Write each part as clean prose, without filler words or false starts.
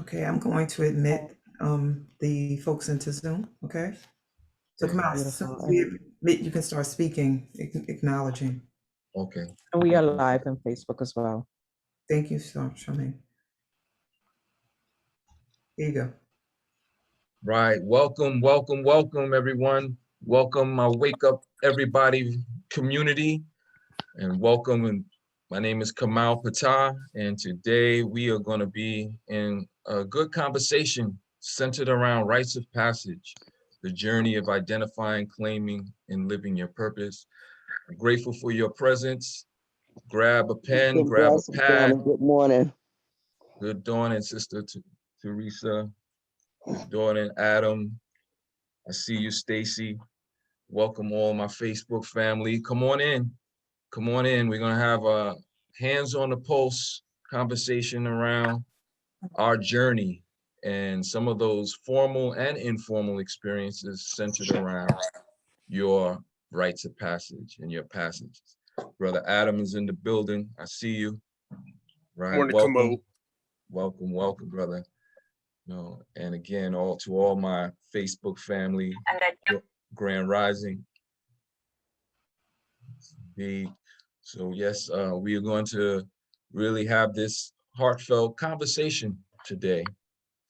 Okay, I'm going to admit the folks into Zoom. Okay, so come Okay, out. As soon Beautiful. as we admit, you can start speaking, acknowledging. okay. And we are live on Facebook as well. Thank you, Charmaine. Here you go. Right. Welcome, welcome, welcome, everyone. Welcome my Wake Up Everybody community, and welcome. And my name is Kamau Ptah, and today we are going to be in a good conversation centered around rites of passage, the journey of identifying, claiming, and living your purpose. I'm grateful for your presence. Grab a pen, grab a pad. Good morning. Good dawning, Sister Teresa. Good dawning, Adam. I see you, Stacy. Welcome all my Facebook family. Come on in. Come on in. We're gonna have a hands on the pulse conversation around our journey and some of those formal and informal experiences centered around your rites of passage and your passages. Brother Adam is in the building. I see you. Right. Morning, welcome. Kamau. Welcome, welcome, brother. No, and again, all my Facebook family, Grand Rising. So yes, we are going to really have this heartfelt conversation today.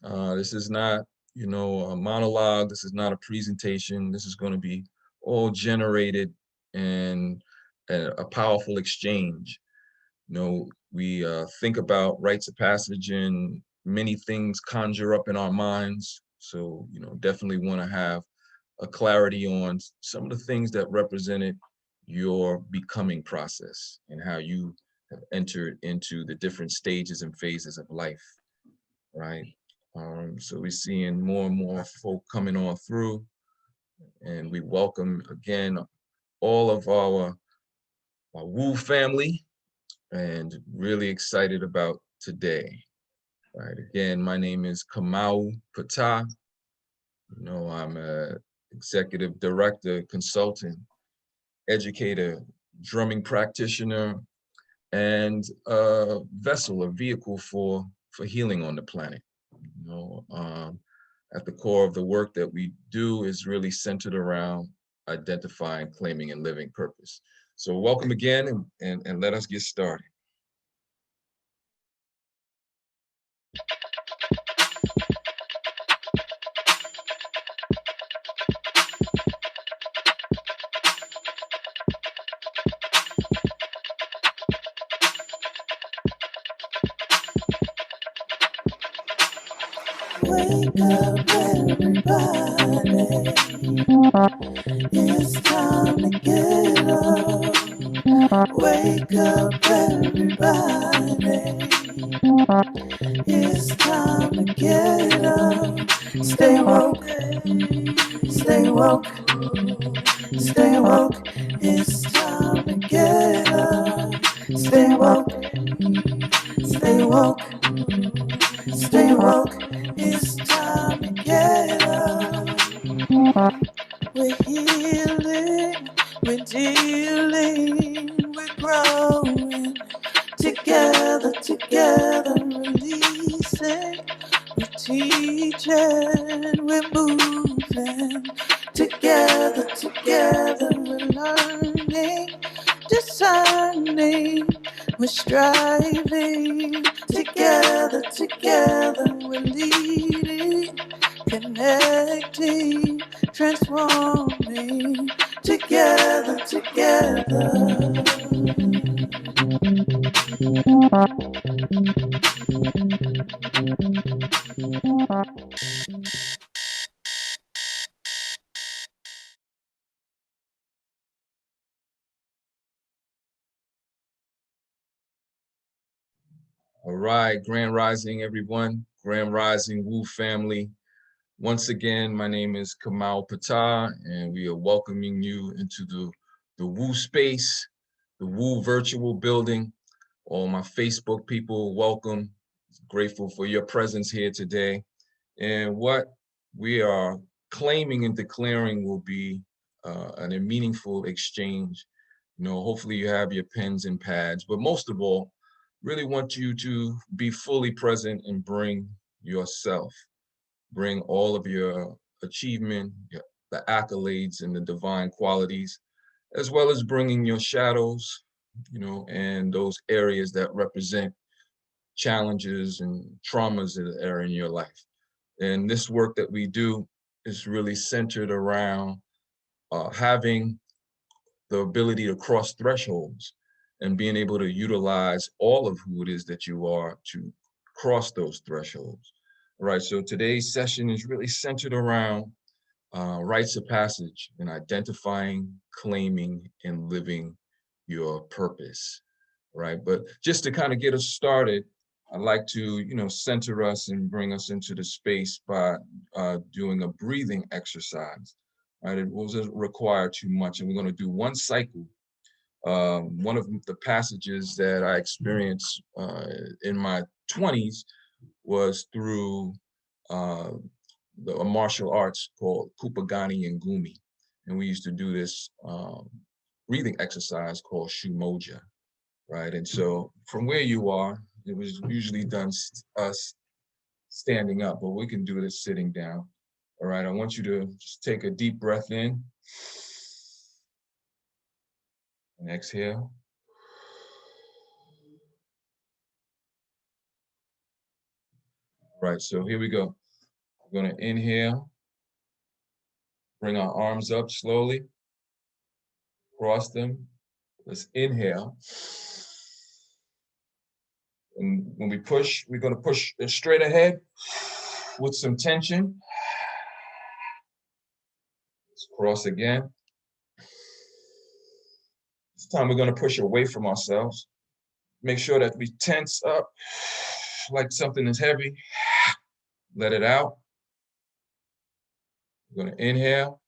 This is not, a monologue. This is not a presentation. This is going to be all generated and a powerful exchange. We think about rites of passage and many things conjure up in our minds. So, definitely want to have a clarity on some of the things that represented your becoming process and how you have entered into the different stages and phases of life, right? So we're seeing more and more folk coming on through, and we welcome again all of our Wu family, and really excited about today. Right. Again, my name is Kamau Ptah. I'm a executive director, consultant, educator, drumming practitioner, and a vessel, a vehicle for healing on the planet. At the core of the work that we do is really centered around identifying, claiming, and living purpose. So welcome again, and let us get started. Wake up, everybody. It's time to get up. Wake up, everybody. It's time to get up. Stay woke. Stay woke. Stay woke. It's time to get up. Stay woke. Stay woke. Stay woke. It's time to get up. We're healing, we're dealing, we're growing. Together, releasing. We're teaching, we're moving. Together, we're learning, discerning. We're striving. Together, we're leading, connecting, transforming. Together. All right, Grand Rising, everyone. Grand Rising Wu family. Once again, my name is Kamau Ptah, and we are welcoming you into the Wu space, the Wu virtual building. All my Facebook people, welcome. Grateful for your presence here today. And what we are claiming and declaring will be a meaningful exchange. Hopefully you have your pens and pads, but most of all, really want you to be fully present and bring, yourself. Bring all of your achievement, the accolades and the divine qualities, as well as bringing your shadows, and those areas that represent challenges and traumas that are in your life. And this work that we do is really centered around having the ability to cross thresholds and being able to utilize all of who it is that you are to cross those thresholds. All right, so today's session is really centered around rites of passage and identifying, claiming, and living your purpose, right? But just to kind of get us started, I'd like to, center us and bring us into the space by doing a breathing exercise, right? It doesn't require too much, and we're going to do one cycle. One of the passages that I experienced in my 20s was through a martial arts called Kupagani and Gumi. And we used to do this breathing exercise called Shumoja, right? And so from where you are, it was usually done standing up, but we can do this sitting down. All right, I want you to just take a deep breath in and exhale. All right, so here we go. We're gonna inhale, bring our arms up slowly, cross them. Let's inhale. And when we push, we're going to push straight ahead with some tension. Let's cross again. This time we're going to push away from ourselves. Make sure that we tense up like something is heavy. Let it out. We're going to inhale.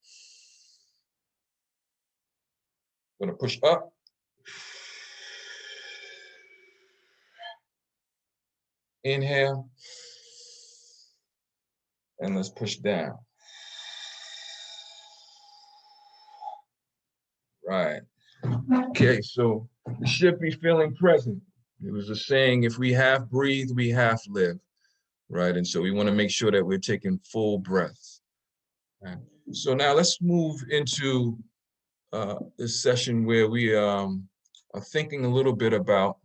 We're going to push up. Inhale. And let's push down. Right. Okay, so we should be feeling present. It was a saying, if we half breathe, we half live, right? And so we want to make sure that we're taking full breaths. Right? So now let's move into this session where we are thinking a little bit about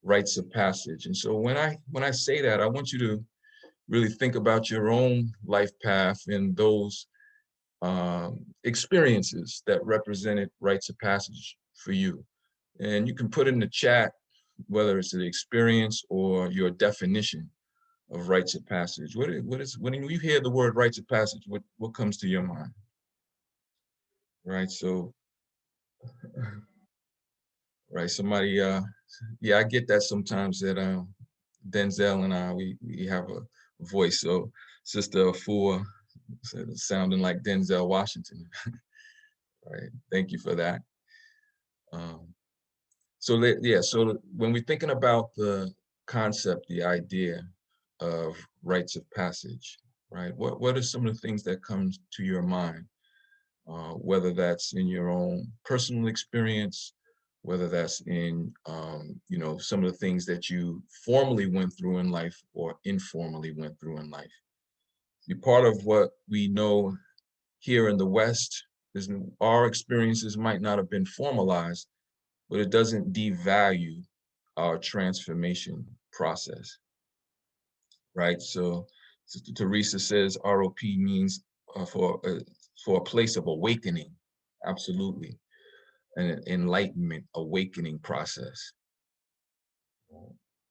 rites of passage. And so when I say that, I want you to really think about your own life path and those experiences that represented rites of passage for you. And you can put in the chat whether it's the experience or your definition of rites of passage. What is when you hear the word rites of passage, what comes to your mind? Right, so right, somebody yeah, I get that sometimes that Denzel and I we have a voice. So Sister Afua said sounding like Denzel Washington. Right, thank you for that. So when we're thinking about the concept, the idea of rites of passage, right? What are some of the things that come to your mind? Whether that's in your own personal experience, whether that's in some of the things that you formally went through in life or informally went through in life. See, part of what we know here in the West is our experiences might not have been formalized, but it doesn't devalue our transformation process, right? So Sister Teresa says ROP means for a place of awakening, absolutely, an enlightenment, awakening process.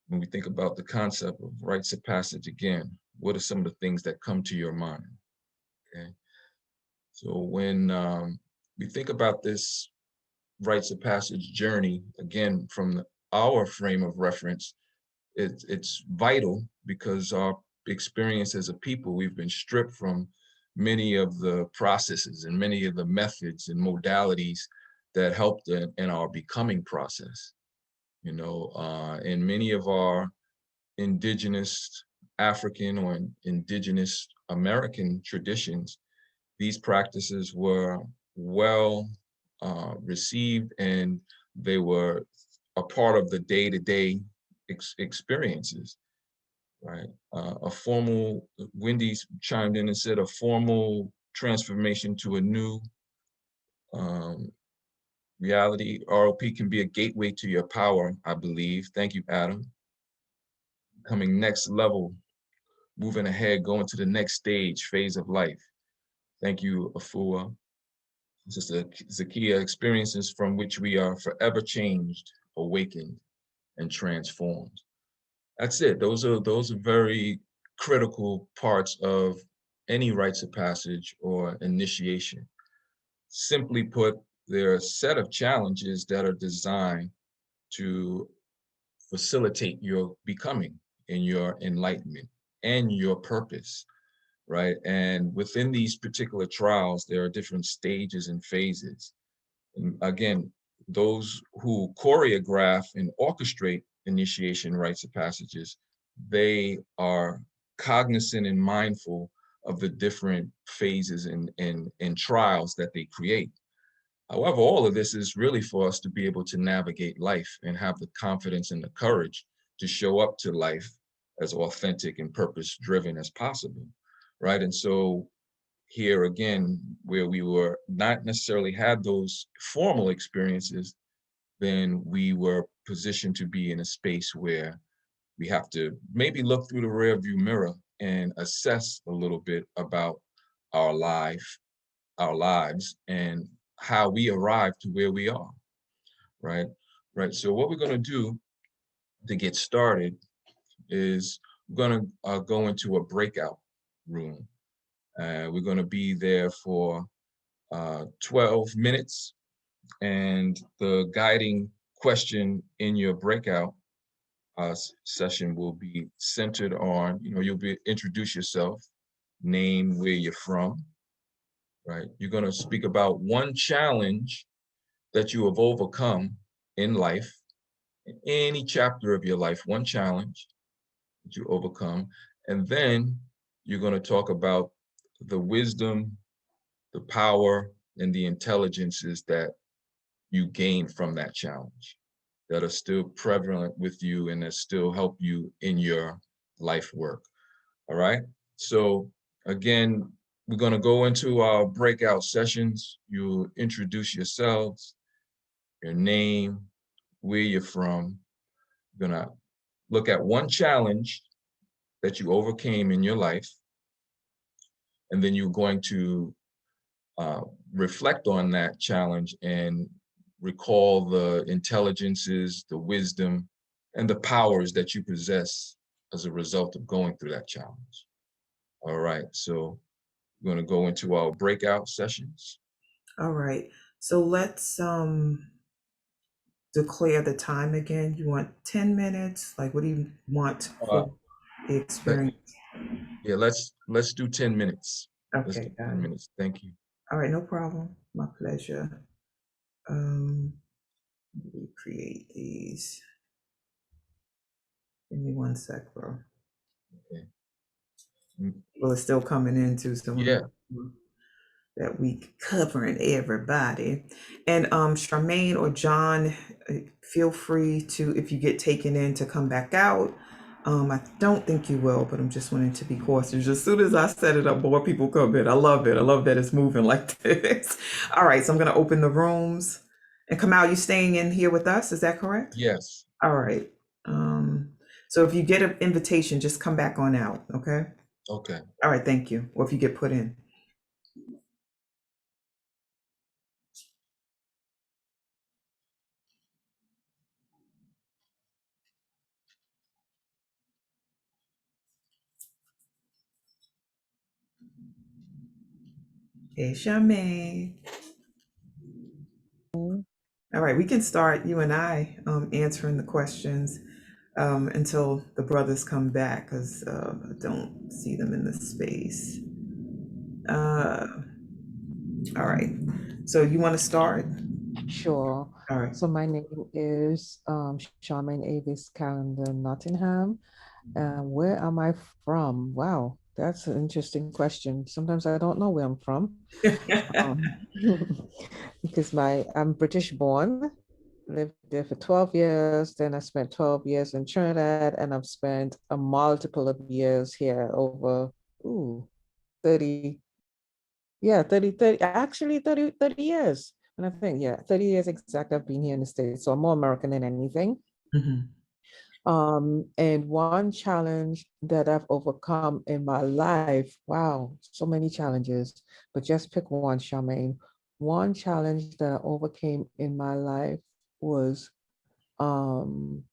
When we think about the concept of rites of passage again, what are some of the things that come to your mind? Okay, so when we think about this rites of passage journey, again, from our frame of reference, it's vital because our experience as a people, we've been stripped from many of the processes and many of the methods and modalities that helped in our becoming process. In many of our indigenous African or indigenous American traditions, these practices were well received, and they were a part of the day-to-day experiences. right? A formal, Wendy's chimed in and said a formal transformation to a new reality. ROP can be a gateway to your power, I believe. Thank you, Adam. Coming next level, moving ahead, going to the next stage, phase of life. Thank you, Afua. Sister Zakia, experiences from which we are forever changed, awakened, and transformed. That's it. Those are very critical parts of any rites of passage or initiation. Simply put, there are a set of challenges that are designed to facilitate your becoming and your enlightenment and your purpose, right? And within these particular trials, there are different stages and phases. And again, those who choreograph and orchestrate initiation rites of passages, they are cognizant and mindful of the different phases and trials that they create. However, all of this is really for us to be able to navigate life and have the confidence and the courage to show up to life as authentic and purpose-driven as possible, right? And so here again, where we were not necessarily had those formal experiences, then we were positioned to be in a space where we have to maybe look through the rearview mirror and assess a little bit about our lives and how we arrived to where we are, right? Right. So what we're going to do to get started is we're going to go into a breakout room. We're going to be there for 12 minutes, and the guiding question in your breakout session will be centered on, you'll be introduce yourself, name, where you're from, right? You're going to speak about one challenge that you have overcome in life, in any chapter of your life, one challenge that you overcome, and then you're going to talk about the wisdom, the power, and the intelligences that you gain from that challenge that are still prevalent with you and that still help you in your life work. All right. So again, we're going to go into our breakout sessions. You introduce yourselves, your name, where you're from. You're going to look at one challenge that you overcame in your life, and then you're going to reflect on that challenge and recall the intelligences, the wisdom, and the powers that you possess as a result of going through that challenge. All right, so we're going to go into our breakout sessions. All right. So let's declare the time again. You want 10 minutes? Like, what do you want for the experience? Yeah, let's do 10 minutes. Let's do Okay, got 10 it. minutes. Thank you. All right, no problem. My pleasure. We create these. Give me one sec, bro. Okay. Well, it's still coming in too, so Yeah. that we covering everybody. And Charmaine or John, feel free to, if you get taken in, to come back out. I don't think you will, but I'm just wanting to be cautious. As soon as I set it up, more people come in. I love it. I love that it's moving like this. All right, so I'm going to open the rooms. And Kamau, you staying in here with us? Is that correct? Yes. All right. So if you get an invitation, just come back on out, okay? Okay. All right, thank you. Or if you get put in. Hey, Charmaine. All right, we can start, you and I, answering the questions until the brothers come back, because I don't see them in the space. All right, so you want to start? Sure. All right. So my name is Charmaine Avis Calendar Nottingham. Where am I from? Wow, that's an interesting question. Sometimes I don't know where I'm from. Because I'm British born, lived there for 12 years. Then I spent 12 years in Trinidad, and I've spent a multiple of years here over 30, yeah, 30, actually 30 years. And I think, yeah, 30 years exactly I've been here in the States. So I'm more American than anything. Mhm. And one challenge that I've overcome in my life, wow, so many challenges, but just pick one, Charmaine. One challenge that I overcame in my life was um,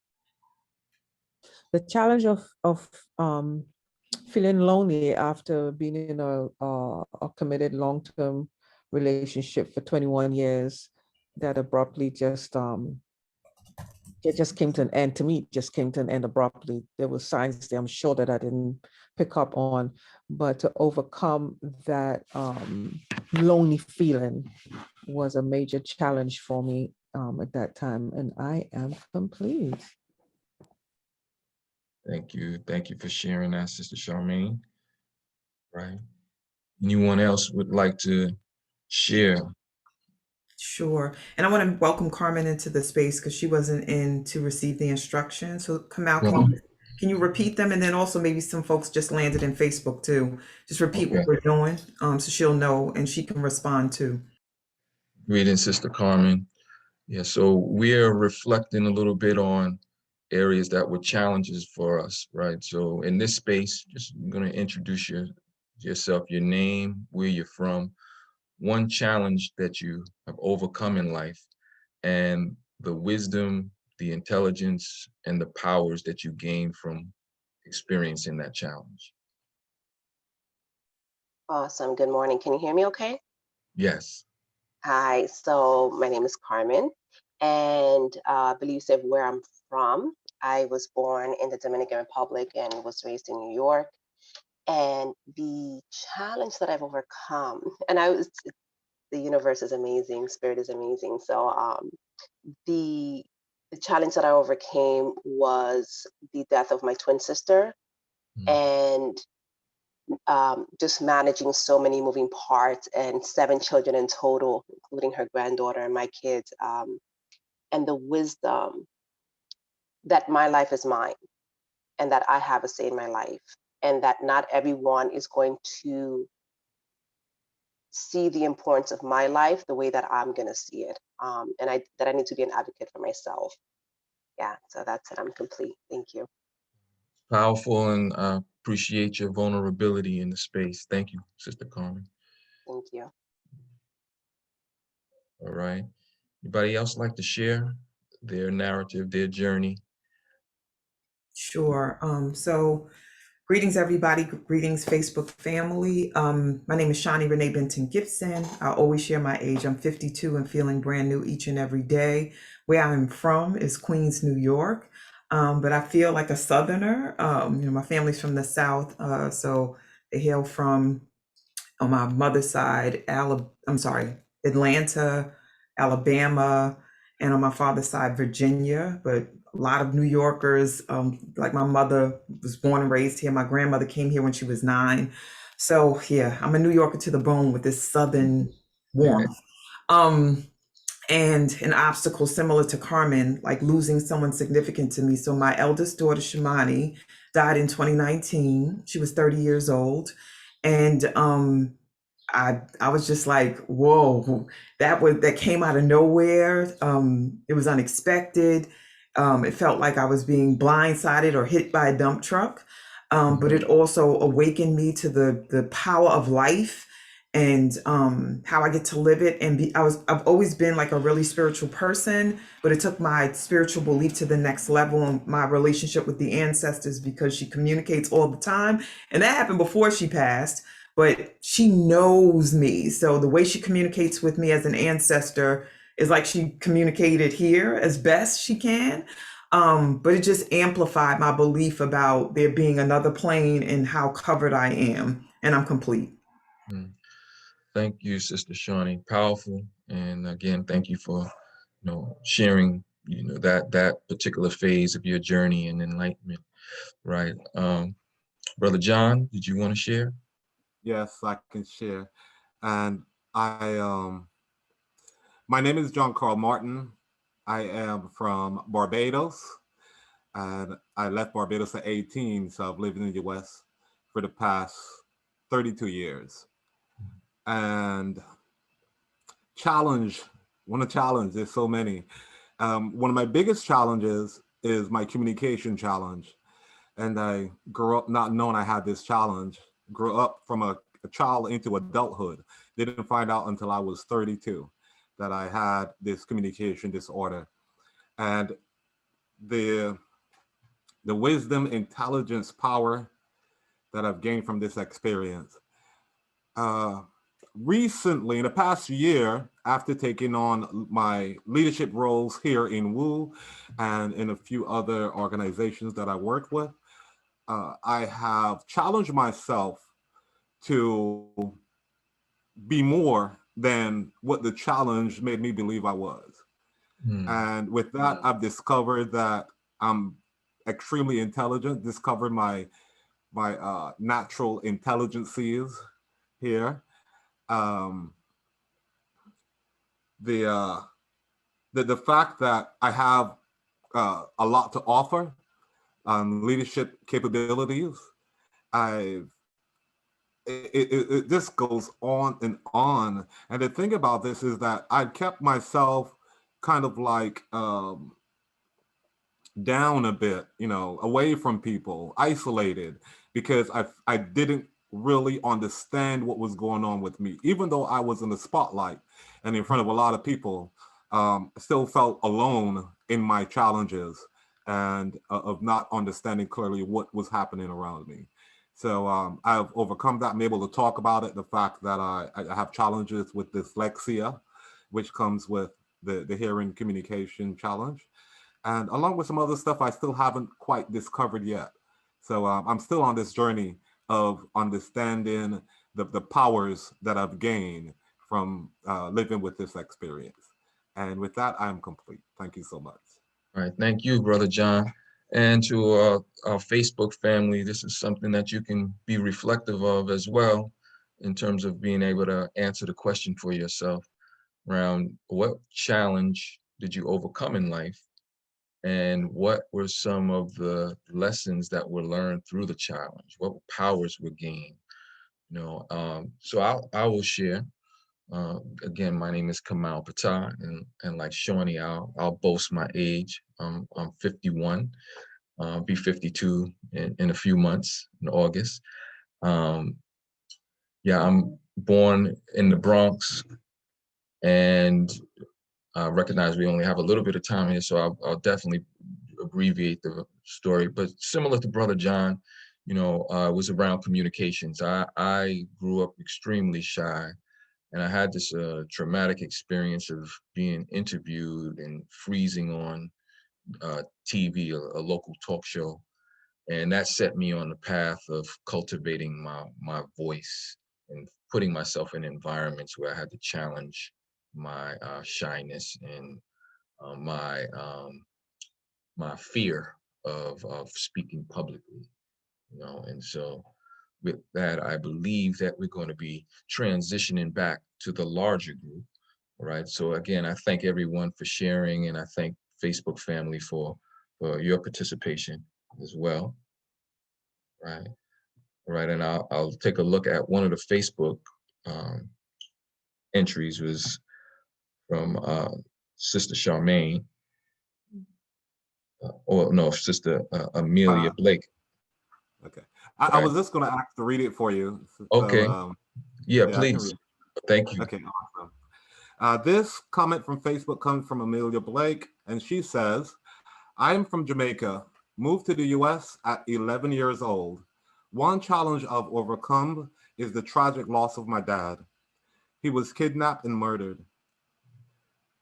the challenge of feeling lonely after being in a committed long-term relationship for 21 years that abruptly just it just came to an end. To me, it just came to an end abruptly. There were signs there, I'm sure, that I didn't pick up on, but to overcome that lonely feeling was a major challenge for me at that time, and I am complete. Thank you. Thank you for sharing that, Sister Charmaine. Right. Anyone else would like to share? Sure. And I want to welcome Carmen into the space because she wasn't in to receive the instructions. So Kamau, Well, can you repeat them? And then also maybe some folks just landed in Facebook too. Just repeat okay. what we're doing, so she'll know and she can respond too. Greetings, Sister Carmen. Yeah, so we're reflecting a little bit on areas that were challenges for us, right? So in this space, just going to introduce yourself, your name, where you're from, one challenge that you have overcome in life, and the wisdom, the intelligence, and the powers that you gain from experiencing that challenge. Awesome. Good morning. Can you hear me okay? Yes. Hi. So my name is Carmen, and I believe you said where I'm from. I was born in the Dominican Republic and was raised in New York. And the challenge that I've overcome, and the universe is amazing, spirit is amazing. So the challenge that I overcame was the death of my twin sister, and just managing so many moving parts and 7 children in total, including her granddaughter and my kids, and the wisdom that my life is mine and that I have a say in my life, and that not everyone is going to see the importance of my life the way that I'm going to see it, and that I need to be an advocate for myself. Yeah, so that's it. I'm complete. Thank you. Powerful, and appreciate your vulnerability in the space. Thank you, Sister Carmen. Thank you. All right. Anybody else like to share their narrative, their journey? Sure. So greetings, everybody. Greetings, Facebook family. My name is Shawnee Renee Benton Gibson. I always share my age. I'm 52 and feeling brand new each and every day. Where I'm from is Queens, New York. But I feel like a Southerner. My family's from the South, so they hail from, on my mother's side, Atlanta, Alabama, and on my father's side, Virginia. But a lot of New Yorkers, like my mother was born and raised here. My grandmother came here when she was 9. So yeah, I'm a New Yorker to the bone with this Southern warmth. And an obstacle similar to Carmen, like losing someone significant to me. So my eldest daughter, Shimani, died in 2019. She was 30 years old. And I was just like, whoa, that came out of nowhere. It was unexpected. It felt like I was being blindsided or hit by a dump truck. But it also awakened me to the power of life and how I get to live it. And I've always been like a really spiritual person, but it took my spiritual belief to the next level and my relationship with the ancestors, because she communicates all the time. And that happened before she passed, but she knows me. So the way she communicates with me as an ancestor is like she communicated here as best she can. But it just amplified my belief about there being another plane and how covered I am. And I'm complete. Thank you, Sister Shawnee. Powerful. And again, thank you for sharing that particular phase of your journey and enlightenment. Right. Brother John, did you want to share? Yes, I can share. And my name is John Carl Martin. I am from Barbados, and I left Barbados at 18, so I've lived in the US for the past 32 years. And challenge, want to challenge, there's so many. One of my biggest challenges is my communication challenge. And I grew up not knowing I had this challenge, grew up from a child into adulthood. Didn't find out until I was 32 that I had this communication disorder. And the the wisdom, intelligence, power that I've gained from this experience. Uh, Recently, in the past year, after taking on my leadership roles here in Wu and in a few other organizations that I work with, I have challenged myself to be more than what the challenge made me believe I was. Mm, And with that, I've discovered that I'm extremely intelligent, discovered my natural intelligences here. Um, the, uh, the fact that I have a lot to offer, leadership capabilities, I've it just goes on and on. And the thing about this is that I kept myself kind of like down a bit, you know, away from people, isolated, because I didn't really understand what was going on with me. Even though I was in the spotlight and in front of a lot of people, I still felt alone in my challenges and of not understanding clearly what was happening around me. So I've overcome that. I'm able to talk about it. The fact that I have challenges with dyslexia, which comes with the hearing communication challenge, and along with some other stuff I still haven't quite discovered yet. So I'm still on this journey of understanding the powers that I've gained from living with this experience. And with that, I'm complete. Thank you so much. all right, thank you, Brother John. And to our Facebook family, this is something that you can be reflective of as well in terms of being able to answer the question for yourself around what challenge did you overcome in life and what were some of the lessons that were learned through the challenge? What powers were gained? You know, so I will share. Again, my name is Kamau Ptah, and like Shawnee, I'll boast my age. I'm 51. Be 52 in a few months in August. Um, yeah, I'm born in the Bronx, and I recognize we only have a little bit of time here, so I'll definitely abbreviate the story. But similar to Brother John, you know, it was around communications. I grew up extremely shy, and I had this traumatic experience of being interviewed and freezing on TV, a local talk show, and that set me on the path of cultivating my voice and putting myself in environments where I had to challenge my shyness and my fear of speaking publicly, you know. And so with that, I believe that we're going to be transitioning back to the larger group. All right. So again, I thank everyone for sharing, and I thank Facebook family for your participation as well. Right. All right. And I'll take a look at one of the Facebook um, entries was from Sister Charmaine, or no, Sister Amelia Uh, Blake. okay. I Right. was just going to ask to read it for you. So, Okay. Yeah, yeah, I can read please. it. Thank you. Okay, awesome. This comment from Facebook comes from Amelia Blake, and she says, I am from Jamaica, moved to the US at 11 years old. One challenge I've overcome is the tragic loss of my dad. He was kidnapped and murdered.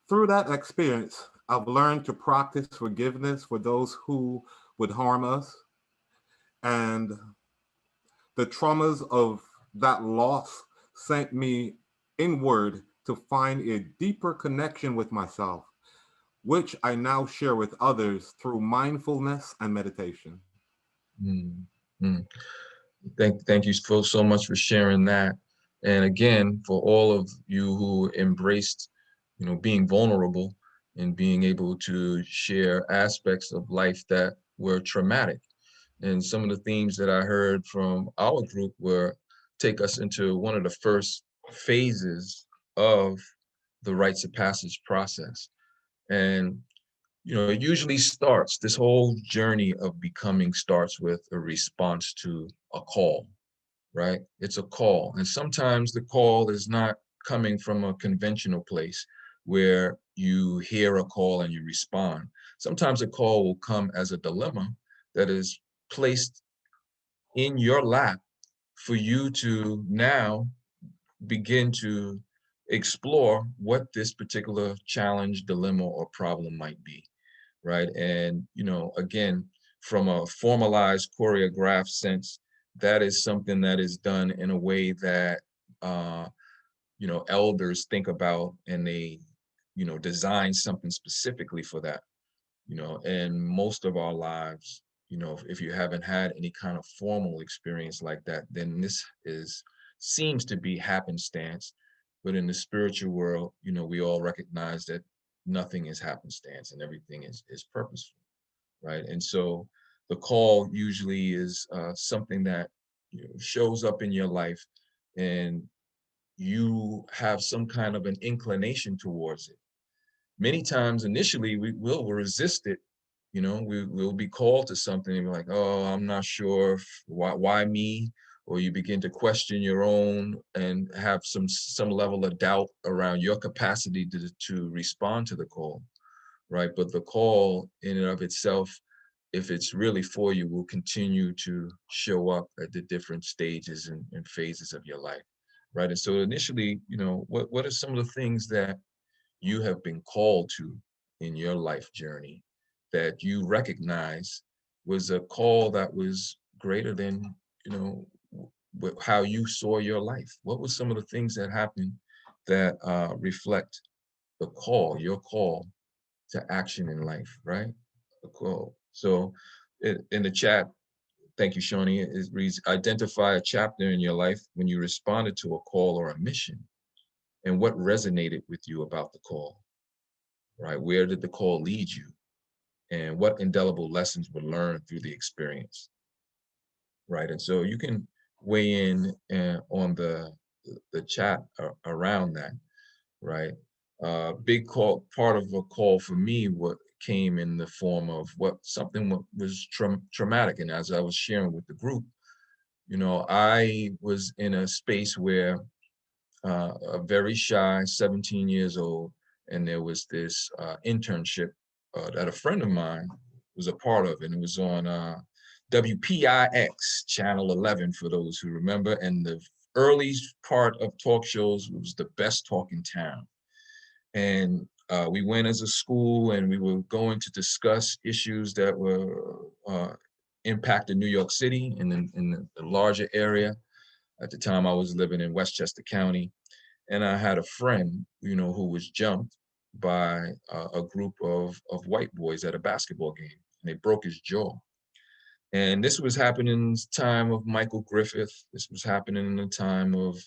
Through that experience, I've learned to practice forgiveness for those who would harm us, and the traumas of that loss sent me inward to find a deeper connection with myself, which I now share with others through mindfulness and meditation. Mm, mm. Thank you so much for sharing that. And again, for all of you who embraced, you know, being vulnerable, and being able to share aspects of life that were traumatic. And some of the themes that I heard from our group were take us into one of the first phases of the rites of passage process. And, it usually starts, this whole journey of becoming starts with a response to a call, right? It's a call. And sometimes the call is not coming from a conventional place where you hear a call and you respond. Sometimes a call will come as a dilemma that is placed in your lap for you to now begin to explore what this particular challenge, dilemma, or problem might be, right? And, again, from a formalized, choreographed sense, that is something that is done in a way that, elders think about, and they, design something specifically for that, and most of our lives, if you haven't had any kind of formal experience like that, then this seems to be happenstance. But in the spiritual world, we all recognize that nothing is happenstance and everything is purposeful, right? And so the call usually is something that shows up in your life, and you have some kind of an inclination towards it. Many times initially we will resist it. We will be called to something and be like, oh, I'm not sure why me, or you begin to question your own and have some level of doubt around your capacity to respond to the call, right? But the call in and of itself, if it's really for you, will continue to show up at the different stages and phases of your life, right? And so initially, what are some of the things that you have been called to in your life journey that you recognize was a call that was greater than, you know, how you saw your life? What were some of the things that happened that reflect the call, your call to action in life, right? The call. So in the chat, thank you, Shawnee, it reads, identify a chapter in your life when you responded to a call or a mission, and what resonated with you about the call, right? Where did the call lead you? And what indelible lessons were learned through the experience, right? And so you can weigh in on the chat around that, right? Big call, part of a call for me, what came in the form of something was traumatic. And as I was sharing with the group, I was in a space where a very shy 17 years old, and there was this internship that a friend of mine was a part of, and it was on WPIX channel 11 for those who remember. And the early part of talk shows was the best talk in town. And we went as a school, and we were going to discuss issues that were impacted New York City and in the larger area. At the time, I was living in Westchester County, and I had a friend, who was jumped by a group of white boys at a basketball game, and they broke his jaw. And this was happening in the time of Michael Griffith. This was happening in the time of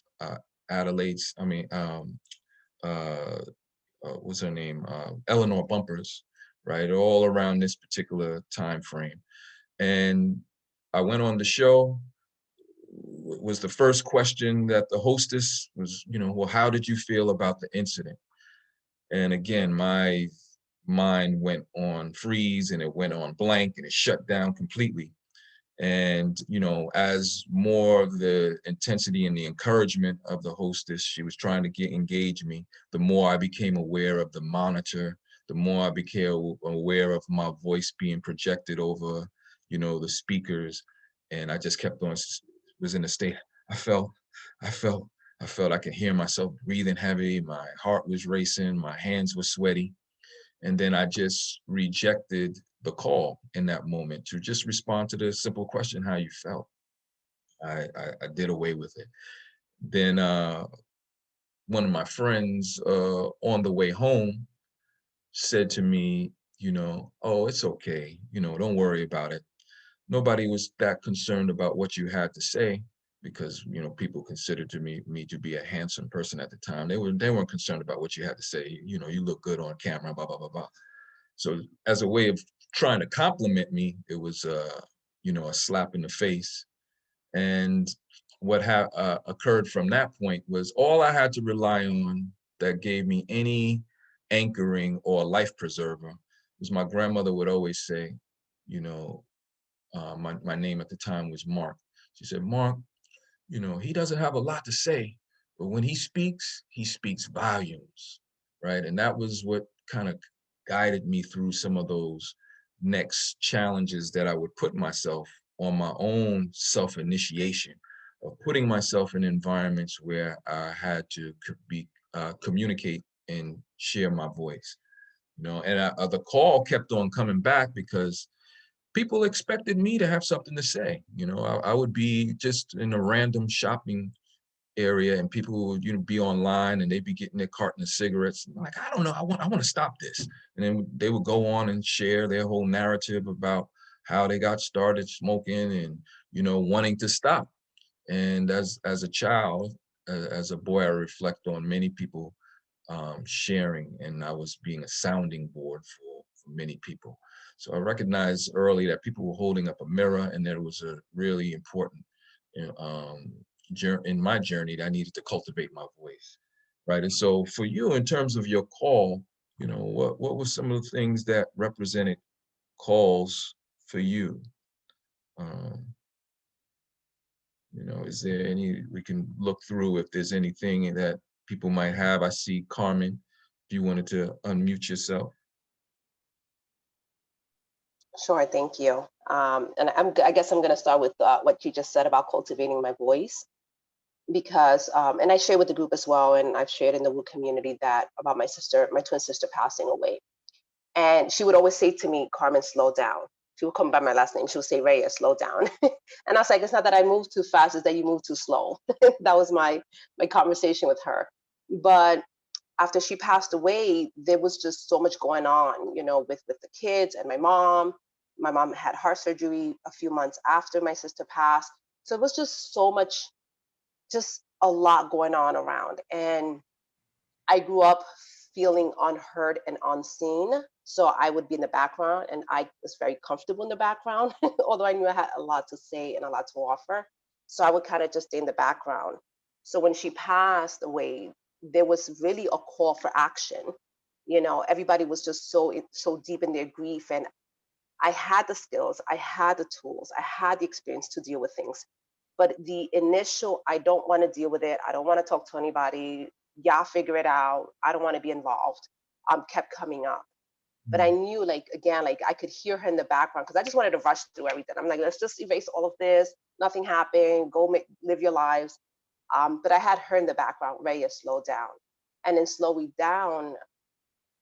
what's her name? Eleanor Bumpers, right? All around this particular time frame. And I went on the show. Was the first question that the hostess was, well, how did you feel about the incident? And again, my mind went on freeze, and it went on blank, and it shut down completely. And, as more of the intensity and the encouragement of the hostess, she was trying to engage me, the more I became aware of the monitor, the more I became aware of my voice being projected over, the speakers. And I just kept on, was in a state, I felt I could hear myself breathing heavy. My heart was racing, my hands were sweaty. And then I just rejected the call in that moment to just respond to the simple question, how you felt. I did away with it. Then one of my friends on the way home said to me, oh, it's okay. Don't worry about it. Nobody was that concerned about what you had to say. because, you know, people considered me to be a handsome person at the time. They weren't concerned about what you had to say. You know, you look good on camera, blah, blah, blah, blah. So as a way of trying to compliment me, it was, you know, a slap in the face. And what occurred from that point was all I had to rely on that gave me any anchoring or life preserver was my grandmother would always say, you know, my name at the time was Mark. She said, Mark, you know, he doesn't have a lot to say, but when he speaks volumes, right? And that was what kind of guided me through some of those next challenges that I would put myself on my own self-initiation of putting myself in environments where I had to communicate and share my voice, you know, and the call kept on coming back because people expected me to have something to say. You know, I would be just in a random shopping area and people would, you know, be online and they'd be getting their carton of cigarettes. I'm like, I don't know, I want to stop this. And then they would go on and share their whole narrative about how they got started smoking and, you know, wanting to stop. And as a child, as a boy, I reflect on many people sharing, and I was being a sounding board for many people. So I recognized early that people were holding up a mirror, and there was a really important you know, in my journey that I needed to cultivate my voice, right? And so for you, in terms of your call, you know, what were some of the things that represented calls for you? Um, you know, is there any, we can look through if there's anything that people might have. I see Carmen, if you wanted to unmute yourself. Sure, thank you. And I guess I'm going to start with what you just said about cultivating my voice, because, and I share with the group as well, and I've shared in the Woo community that about my sister, my twin sister passing away. And she would always say to me, Carmen, slow down. She would come by my last name. She would say, Raya, slow down. And I was like, it's not that I move too fast, it's that you move too slow. That was my conversation with her. But after she passed away, there was just so much going on, you know, with the kids and my mom. My mom had heart surgery a few months after my sister passed. So it was just so much, just a lot going on around. And I grew up feeling unheard and unseen. So I would be in the background and I was very comfortable in the background, although I knew I had a lot to say and a lot to offer. So I would kind of just stay in the background. So when she passed away, there was really a call for action. You know, everybody was just so deep in their grief, and I had the skills, I had the tools, I had the experience to deal with things. But the initial, I don't want to deal with it, I don't want to talk to anybody, y'all figure it out, I don't want to be involved, kept coming up. But I knew, like, again, like I could hear her in the background because I just wanted to rush through everything. I'm like, let's just erase all of this, nothing happened, go live your lives. But I had her in the background, Raya, slow down. And in slowing down,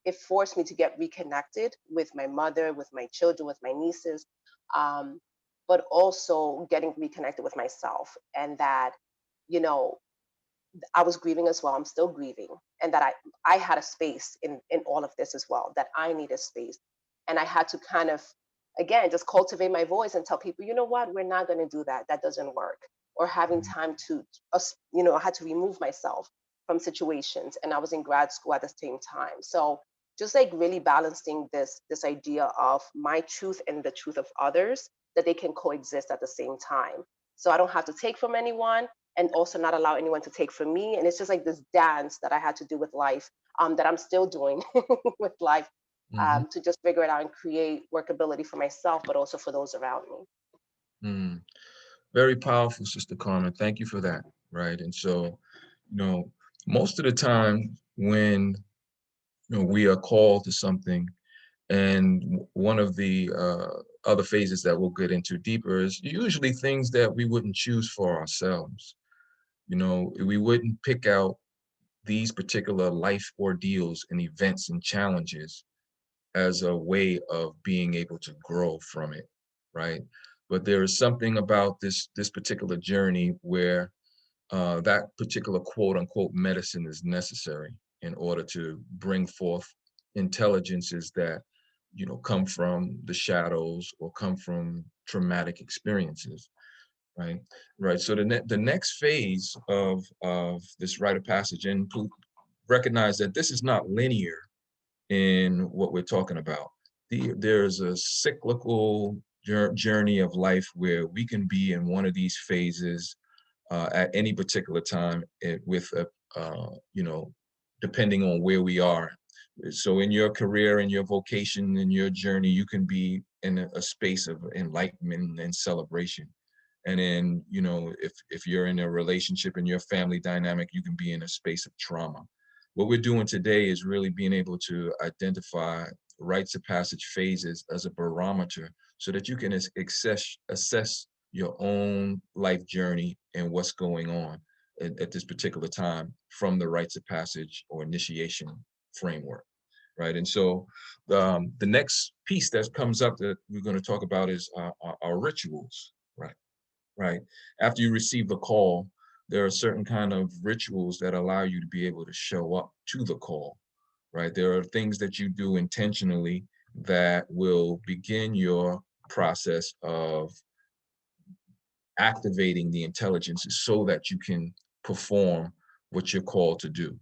it forced me to get reconnected with my mother, with my children, with my nieces, um, but also getting reconnected with myself. And that, you know, I was grieving as well. I'm still grieving, and that I had a space in all of this as well. That I needed space, and I had to kind of, again, just cultivate my voice and tell people, you know what, we're not going to do that. That doesn't work. Or having time to, you know, I had to remove myself from situations, and I was in grad school at the same time. So just like really balancing this idea of my truth and the truth of others, that they can coexist at the same time. So I don't have to take from anyone and also not allow anyone to take from me. And it's just like this dance that I had to do with life, that I'm still doing with life, Mm-hmm. to just figure it out and create workability for myself, but also for those around me. Mm. Very powerful, Sister Carmen. Thank you for that. Right. And so, you know, most of the time when, you know, we are called to something, and one of the other phases that we'll get into deeper is usually things that we wouldn't choose for ourselves. You know, we wouldn't pick out these particular life ordeals and events and challenges as a way of being able to grow from it, right? But there is something about this particular journey where that particular quote unquote medicine is necessary in order to bring forth intelligences that, you know, come from the shadows or come from traumatic experiences. right? Right. So the next phase of this rite of passage, and recognize that this is not linear in what we're talking about. There's a cyclical journey of life where we can be in one of these phases at any particular time with a, you know, depending on where we are. So in your career, in your vocation, in your journey, you can be in a space of enlightenment and celebration. And then, you know, if you're in a relationship in your family dynamic, you can be in a space of trauma. What we're doing today is really being able to identify rites of passage phases as a barometer so that you can assess your own life journey and what's going on at this particular time from the rites of passage or initiation framework, right? And so the next piece that comes up that we're going to talk about is our rituals, right? Right. After you receive the call, there are certain kind of rituals that allow you to be able to show up to the call, right? There are things that you do intentionally that will begin your process of activating the intelligences so that you can perform what you're called to do,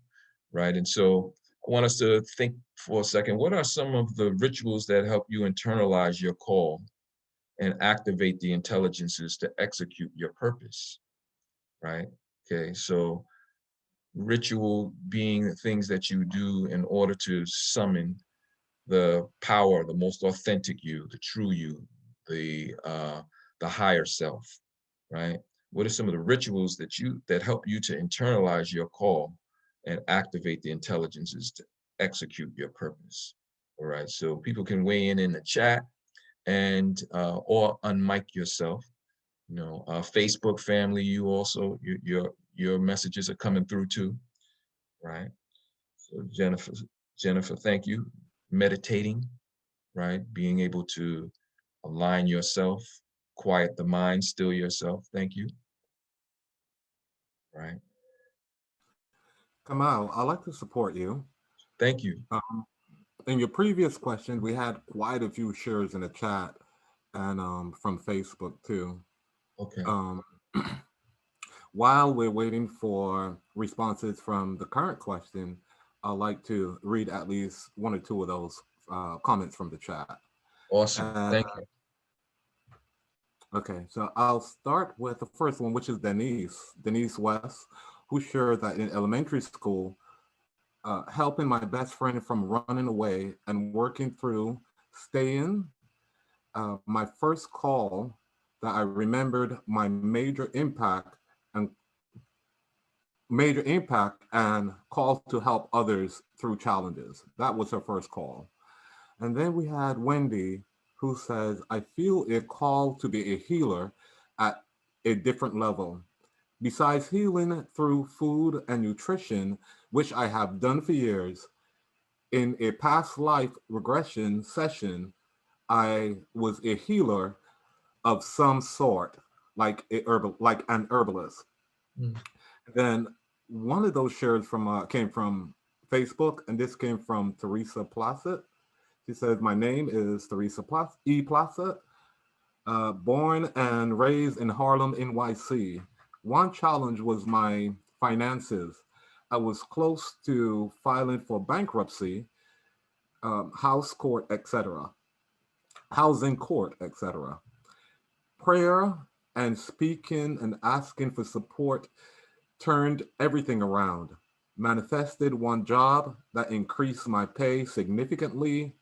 right? And so I want us to think for a second, what are some of the rituals that help you internalize your call and activate the intelligences to execute your purpose, right? Okay, so ritual being things that you do in order to summon the power, the most authentic you, the true you, the higher self, right? What are some of the rituals that help you to internalize your call and activate the intelligences to execute your purpose? All right, so people can weigh in the chat and or unmic yourself. You know, Facebook family, you also your messages are coming through too, right? So Jennifer, thank you. Meditating, right? Being able to align yourself, quiet the mind, still yourself. Thank you. Right. Kamau, I'd like to support you. Thank you. In your previous question, we had quite a few shares in the chat and from Facebook too. Okay. Um, while we're waiting for responses from the current question, I'd like to read at least one or two of those comments from the chat. Awesome. Thank you. Okay, so I'll start with the first one, which is Denise West, who shared that in elementary school, helping my best friend from running away and working through staying, my first call that I remembered my major impact and call to help others through challenges. That was her first call. And then we had Wendy, who says, I feel a call to be a healer at a different level. Besides healing through food and nutrition, which I have done for years, in a past life regression session, I was a healer of some sort, like an herbalist. Mm. Then one of those shares came from Facebook, and this came from Teresa Placid. She says, my name is Teresa Placid, born and raised in Harlem, NYC. One challenge was my finances. I was close to filing for bankruptcy, housing court, etc. Prayer and speaking and asking for support turned everything around. Manifested one job that increased my pay significantly,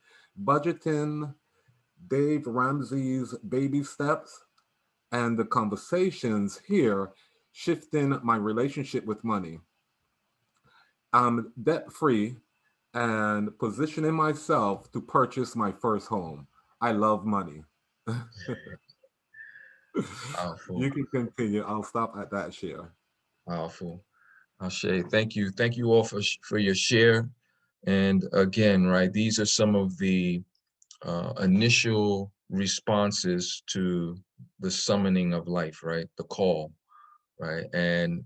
budgeting, Dave Ramsey's baby steps, and the conversations here shifting my relationship with money. I'm debt free and positioning myself to purchase my first home. I love money. Powerful. You can continue. I'll stop at that share. Powerful. Ashe, thank you. Thank you all for your share. And again, right, these are some of the initial responses to the summoning of life, right? The call, right? And,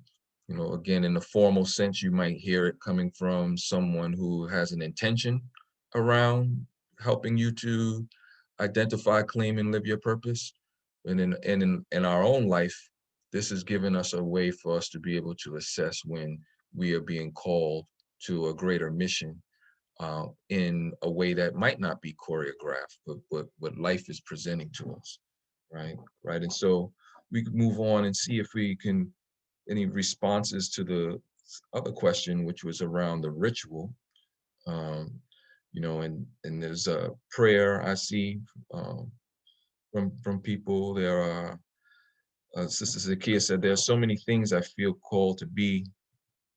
you know, again, in the formal sense, you might hear it coming from someone who has an intention around helping you to identify, claim, and live your purpose. And in our own life, this has given us a way for us to be able to assess when we are being called to a greater mission in a way that might not be choreographed, but what life is presenting to us, right? Right. And so we could move on and see if we can, any responses to the other question, which was around the ritual. You know, and there's a prayer I see from people. There are, Sister Zakia said, there are so many things I feel called to be.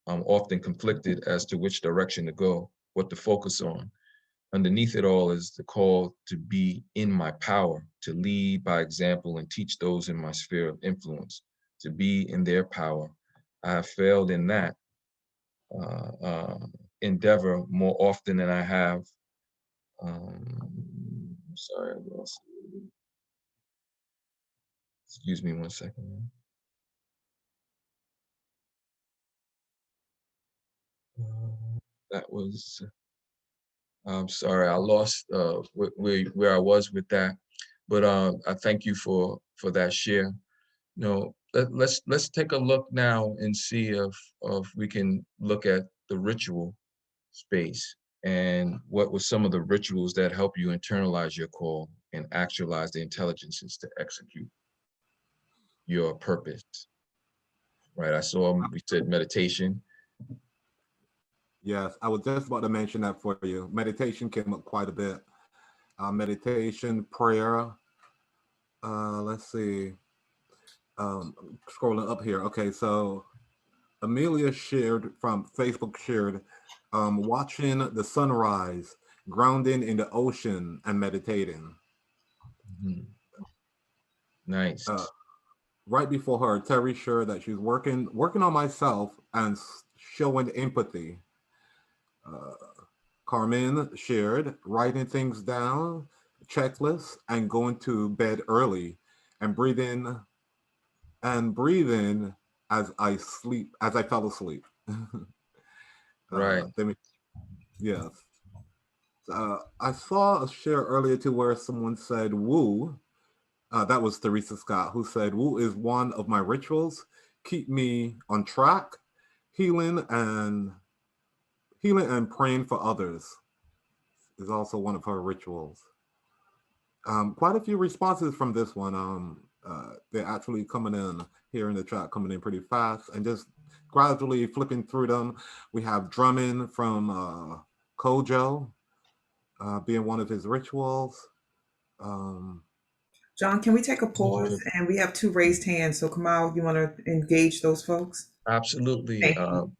I'm often conflicted as to which direction to go, what to focus on. Underneath it all is the call to be in my power, to lead by example and teach those in my sphere of influence, to be in their power. I have failed in that endeavor more often than I have. Sorry, I lost. Excuse me 1 second. That was, I'm sorry, I lost where I was with that, but I thank you for that share. You know, let's take a look now and see if we can look at the ritual space and what were some of the rituals that help you internalize your call and actualize the intelligences to execute your purpose. Right, I saw we said meditation. Yes, I was just about to mention that for you. Meditation came up quite a bit. Meditation, prayer. Let's see. Scrolling up here. Okay, so Amelia shared from Facebook shared watching the sunrise, grounding in the ocean, and meditating. Mhm. Nice. Right before her, Terry shared that she's working on myself and showing empathy. Carmen shared writing things down, checklists, and going to bed early, and breathing as I fell asleep. Right. Yes. I saw a share earlier too where someone said woo. That was Teresa Scott who said woo is one of my rituals. Keep me on track, healing and praying for others is also one of her rituals. Quite a few responses from this one. They're actually coming in here in the chat, coming in pretty fast, and just gradually flipping through them. We have drumming from Kojo being one of his rituals. John, can we take a pause? And we have two raised hands. So Kamau, you want to engage those folks? Absolutely. Thank you.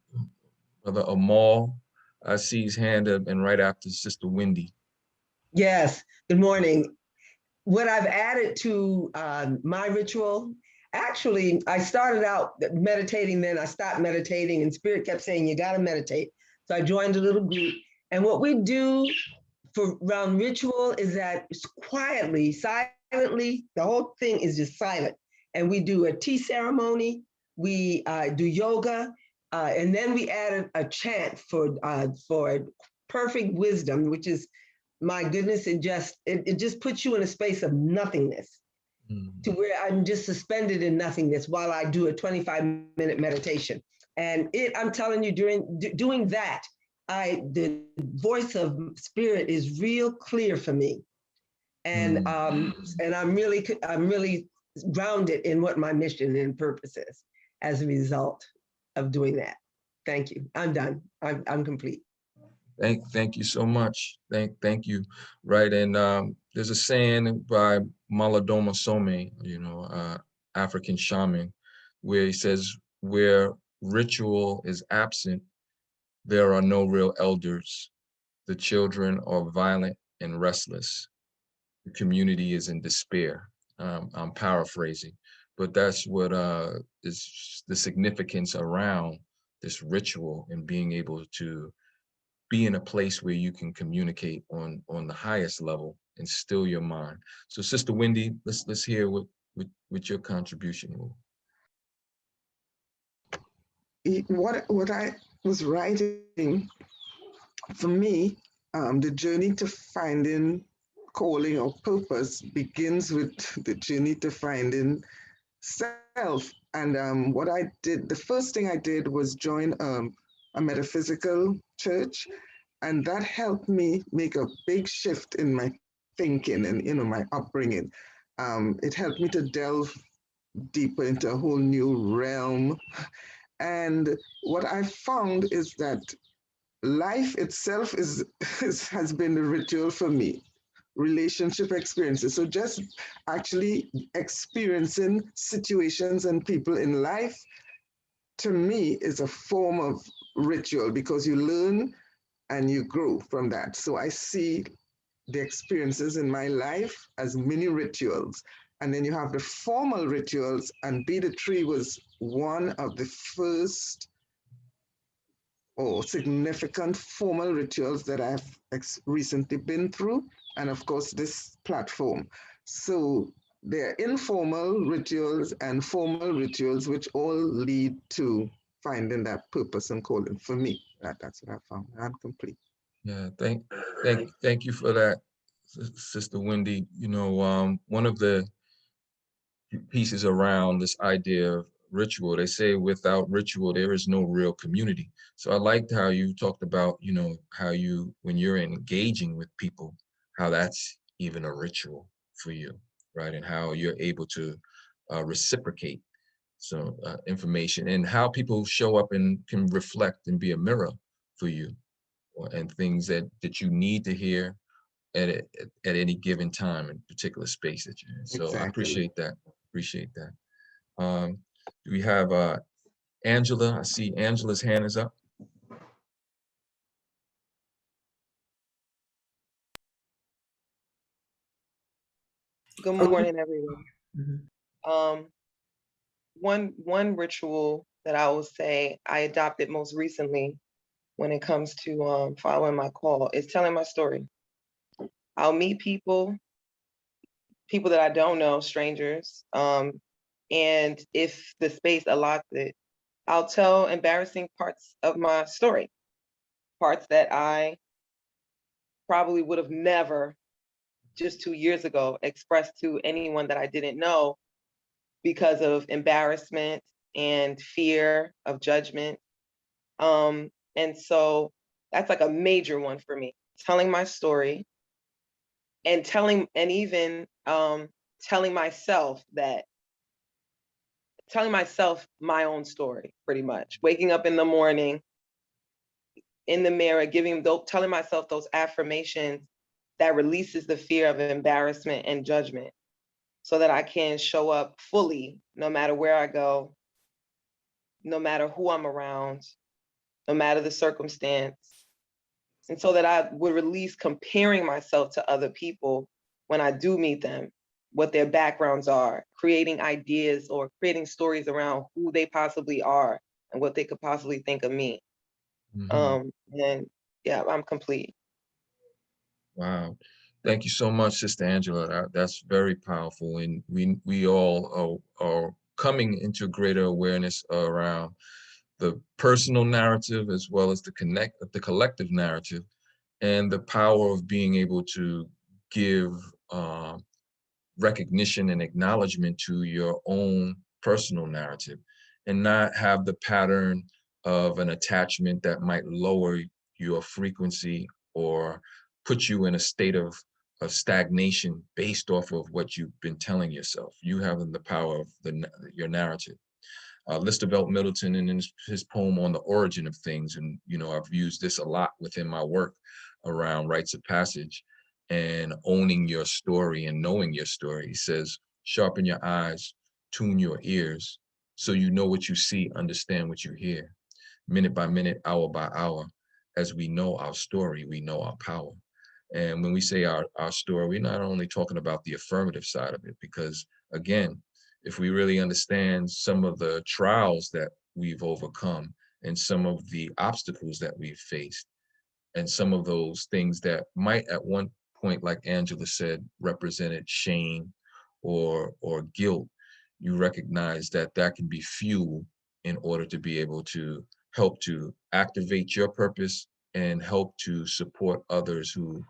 Brother Amal, I see his hand up, and right after Sister Wendy. Yes, good morning. What I've added to my ritual, actually, I started out meditating, then I stopped meditating, and Spirit kept saying, you got to meditate. So I joined a little group. And what we do for around ritual is that it's quietly, silently, the whole thing is just silent. And we do a tea ceremony, we do yoga, and then we added a chant for perfect wisdom, which is, my goodness, it just puts you in a space of nothingness to where I'm just suspended in nothingness while I do a 25-minute meditation. And I'm telling you, doing that, the voice of Spirit is real clear for me. And I'm really grounded in what my mission and purpose is as a result of doing that. Thank you. I'm done. I'm complete. Thank you so much. Thank you. Right, and there's a saying by Maladoma Some, African shaman, where he says, "Where ritual is absent, there are no real elders. The children are violent and restless. The community is in despair." I'm paraphrasing, but that's what is the significance around this ritual and being able to be in a place where you can communicate on the highest level and still your mind. So Sister Wendy, let's hear what your contribution was. What I was writing, for me, the journey to finding calling or purpose begins with the journey to finding self. And what I did, the first thing I did was join a metaphysical church, and that helped me make a big shift in my thinking and my upbringing. It helped me to delve deeper into a whole new realm. And what I found is that life itself has been a ritual for me. Relationship experiences. So just actually experiencing situations and people in life, to me, is a form of ritual because you learn and you grow from that. So I see the experiences in my life as mini rituals. And then you have the formal rituals, and Be the Tree was one of the first or significant formal rituals that I've recently been through. And of course, this platform. So there are informal rituals and formal rituals, which all lead to finding that purpose and calling. For me, that's what I found. I'm complete. Yeah, thank you for that, Sister Wendy. You know, one of the pieces around this idea of ritual, they say without ritual, there is no real community. So I liked how you talked about, you know, how you, when you're engaging with people, how that's even a ritual for you, right? And how you're able to reciprocate some information, and how people show up and can reflect and be a mirror for you, and things that you need to hear at any given time in particular space that you're in. So I Exactly. appreciate that. Appreciate that. Do we have Angela? I see Angela's hand is up. Good Oh, morning, everyone. mhm. Um, one ritual that I will say I adopted most recently when it comes to following my call is telling my story. I'll meet people that I don't know, strangers, and if the space allots it, I'll tell embarrassing parts of my story, parts that I probably would have never just 2 years ago expressed to anyone that I didn't know because of embarrassment and fear of judgment. And so that's like a major one for me. Telling my story and even telling myself my own story, pretty much. Waking up in the morning in the mirror, telling myself those affirmations that releases the fear of embarrassment and judgment so that I can show up fully no matter where I go, no matter who I'm around, no matter the circumstance. And so that I would release comparing myself to other people when I do meet them, what their backgrounds are, creating ideas or creating stories around who they possibly are and what they could possibly think of me. Mhm. And yeah, I'm complete. Wow. Thank you so much, Sister Angela. That's very powerful. And we all are coming into greater awareness around the personal narrative as well as the collective narrative, and the power of being able to give recognition and acknowledgement to your own personal narrative, and not have the pattern of an attachment that might lower your frequency or put you in a state of stagnation based off of what you've been telling yourself. You have the power of your narrative. Lister Belt Middleton, in his poem on the origin of things, and you know, I've used this a lot within my work around rites of passage and owning your story and knowing your story. He says, sharpen your eyes, tune your ears, so you know what you see, understand what you hear. Minute by minute, hour by hour, as we know our story, we know our power. And when we say our story, we're not only talking about the affirmative side of it, because again, if we really understand some of the trials that we've overcome and some of the obstacles that we've faced, and some of those things that might at one point, like Angela said, represented shame or guilt, you recognize that that can be fuel in order to be able to help to activate your purpose and help to support others who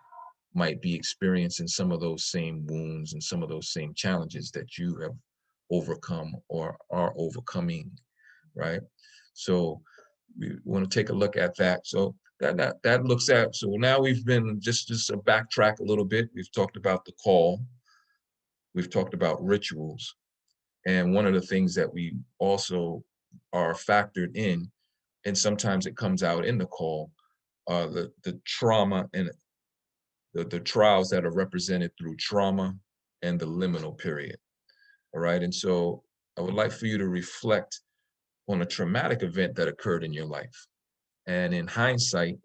might be experiencing some of those same wounds and some of those same challenges that you have overcome or are overcoming, right? So we want to take a look at that. So that looks at, so now we've been just a backtrack a little bit. We've talked about the call. We've talked about rituals. And one of the things that we also are factored in, and sometimes it comes out in the call, the trauma and the trials that are represented through trauma and the liminal period. All right. And so I would like for you to reflect on a traumatic event that occurred in your life. And in hindsight,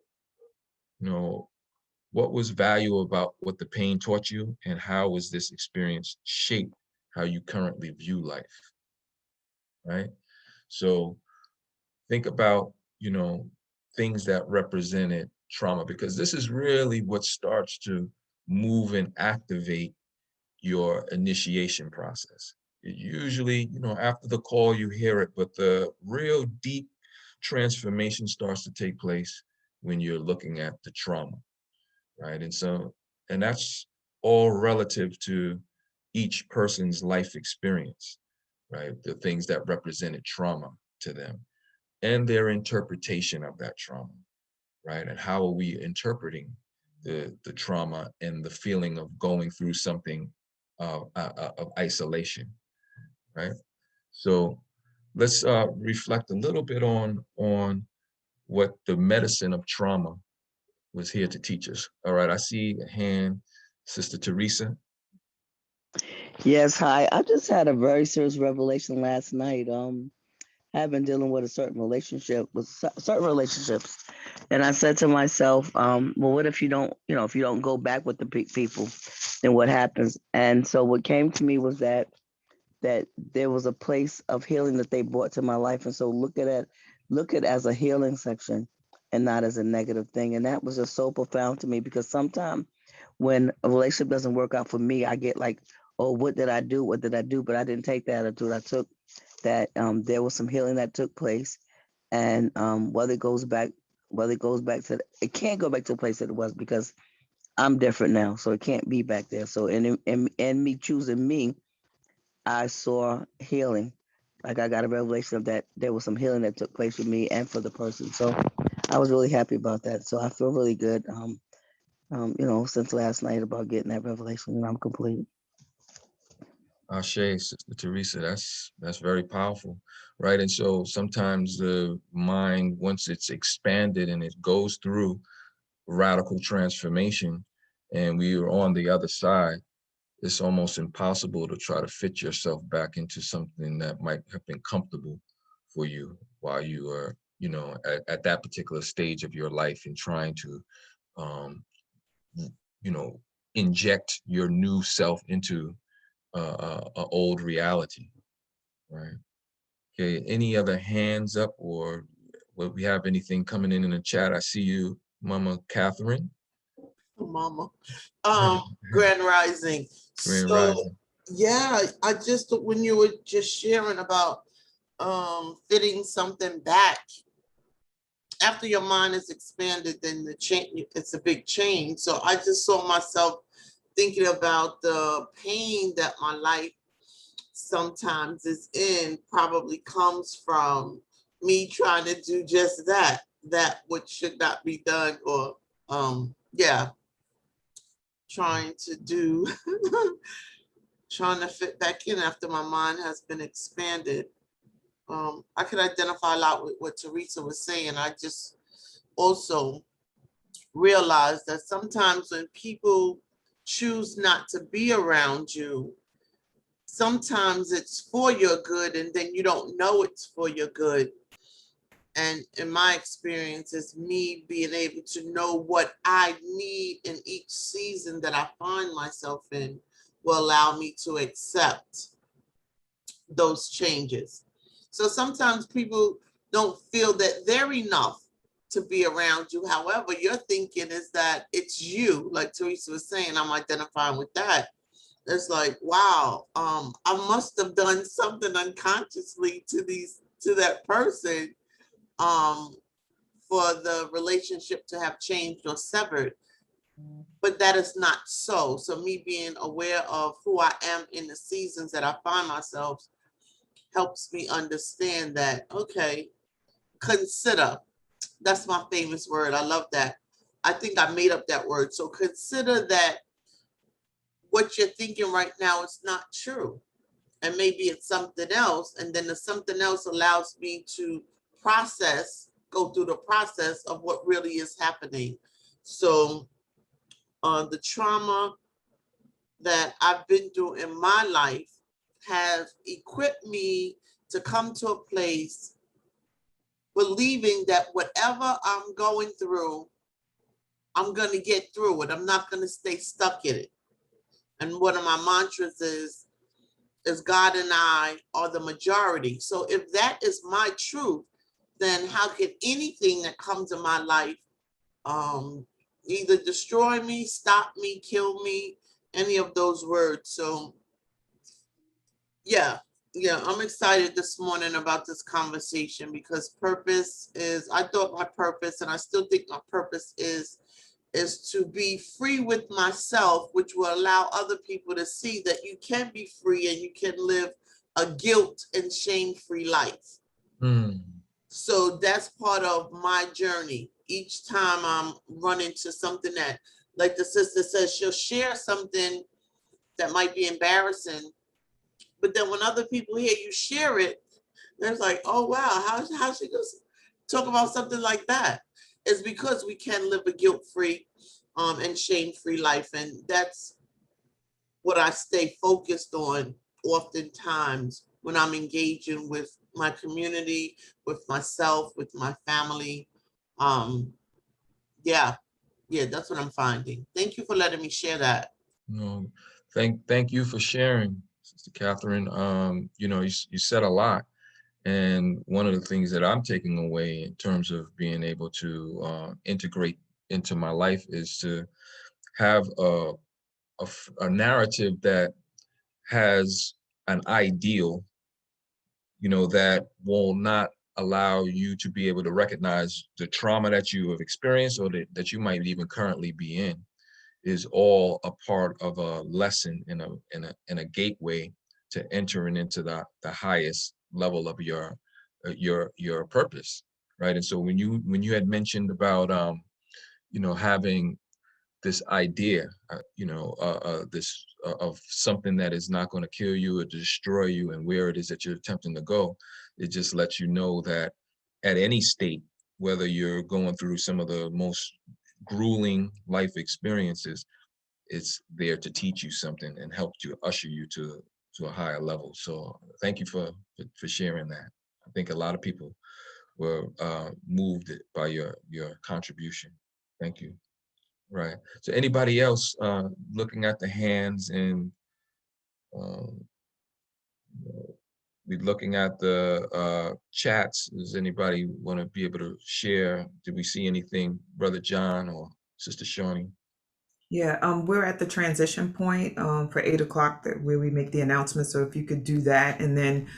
what was valuable about what the pain taught you, and how was this experience shape how you currently view life, right? So think about, things that represented trauma, because this is really what starts to move and activate your initiation process. It usually, after the call, you hear it, but the real deep transformation starts to take place when you're looking at the trauma, right? And that's all relative to each person's life experience, right? The things that represented trauma to them and their interpretation of that trauma, right? And how are we interpreting the trauma and the feeling of going through something of isolation, right? So let's reflect a little bit on what the medicine of trauma was here to teach us. All right, I see a hand, Sister Teresa. Yes, hi. I just had a very serious revelation last night. I've been dealing with a certain relationships, and I said to myself, well, what if you don't, if you don't go back with the people, then what happens? And so what came to me was that there was a place of healing that they brought to my life, and so look at it as a healing section and not as a negative thing. And that was just so profound to me, because sometimes when a relationship doesn't work out for me, I get like, oh, what did I do? What did I do? But I didn't take that attitude. I took that there was some healing that took place, and whether it goes back to, it can't go back to the place that it was, because I'm different now, so it can't be back there. So in me choosing me, I saw healing. Like, I got a revelation of that there was some healing that took place with me and for the person. So I was really happy about that. So I feel really good. Since last night about getting that revelation, and I'm complete. Ashe, Sister Teresa, that's very powerful, right? And so sometimes the mind, once it's expanded and it goes through radical transformation, and we are on the other side, it's almost impossible to try to fit yourself back into something that might have been comfortable for you while you are, at that particular stage of your life, and trying to, inject your new self into a old reality, right? Okay, any other hands up, or will we have anything coming in the chat? I see you, Mama Catherine. Mama. Grand Rising. Grand So Rising. yeah, I just, when you were just sharing about fitting something back, after your mind is expanded, then the change, it's a big change. So I just saw myself thinking about the pain that my life sometimes is in, probably comes from me trying to do just that which should not be done, or trying to do trying to fit back in after my mind has been expanded. I could identify a lot with what Teresa was saying. I just also realized that sometimes when people choose not to be around you, sometimes it's for your good, and then you don't know it's for your good. And in my experience, it's me being able to know what I need in each season that I find myself in will allow me to accept those changes. So sometimes people don't feel that they're enough to be around you. However, your thinking is that it's you, like Teresa was saying, I'm identifying with that. It's like, wow, I must have done something unconsciously to that person for the relationship to have changed or severed. but that is not so. So me being aware of who I am in the seasons that I find myself helps me understand that, okay, consider. That's my famous word. I love that. I think I made up that word. So consider that what you're thinking right now is not true. And maybe it's something else. And then the something else allows me to go through the process of what really is happening. So the trauma that I've been through in my life has equipped me to come to a place believing that whatever I'm going through, I'm going to get through it. I'm not going to stay stuck in it. And one of my mantras is God and I are the majority. So if that is my truth, then how can anything that comes in my life either destroy me, stop me, kill me, any of those words? So yeah, I'm excited this morning about this conversation because I thought my purpose, and I still think my purpose is to be free with myself, which will allow other people to see that you can be free and you can live a guilt and shame-free life. Mm. So that's part of my journey. Each time I'm running to something that, like the sister says, she'll share something that might be embarrassing, but then when other people hear you share it, they're like, oh wow, how she just talk about something like that? It's because we can live a guilt-free and shame-free life. And that's what I stay focused on oftentimes when I'm engaging with my community, with myself, with my family. Yeah, that's what I'm finding. Thank you for letting me share that. No, thank you for sharing, Sister Catherine. You said a lot. And one of the things that I'm taking away in terms of being able to integrate into my life is to have a narrative that has an ideal, that will not allow you to be able to recognize the trauma that you have experienced or that you might even currently be in is all a part of a lesson in a gateway to entering into the highest level of your purpose, right? And so when you had mentioned about having this idea, this of something that is not going to kill you or destroy you, and where it is that you're attempting to go, it just lets you know that at any state, whether you're going through some of the most grueling life experiences, it's there to teach you something and help you usher you to a higher level. So thank you for sharing that. I think a lot of people were moved by your contribution. Thank you. Right. So anybody else looking at the hands and um, be looking at the chats? Does anybody want to be able to share? Did we see anything, Brother John or Sister Shawnee? Yeah, we're at the transition point for 8 o'clock where we make the announcement. So if you could do that, and then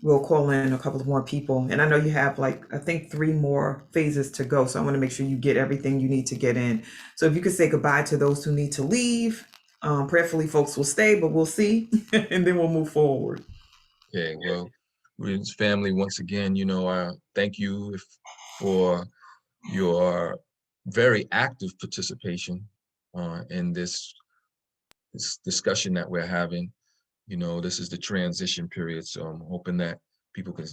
we'll call in a couple of more people. And I know you have I think 3 more phases to go. So I want to make sure you get everything you need to get in. So if you could say goodbye to those who need to leave. Prayerfully, folks will stay, but we'll see, and then we'll move forward. Okay, well, Williams family, once again, I thank you for your very active participation in this discussion that we're having. This is the transition period, so I'm hoping that people can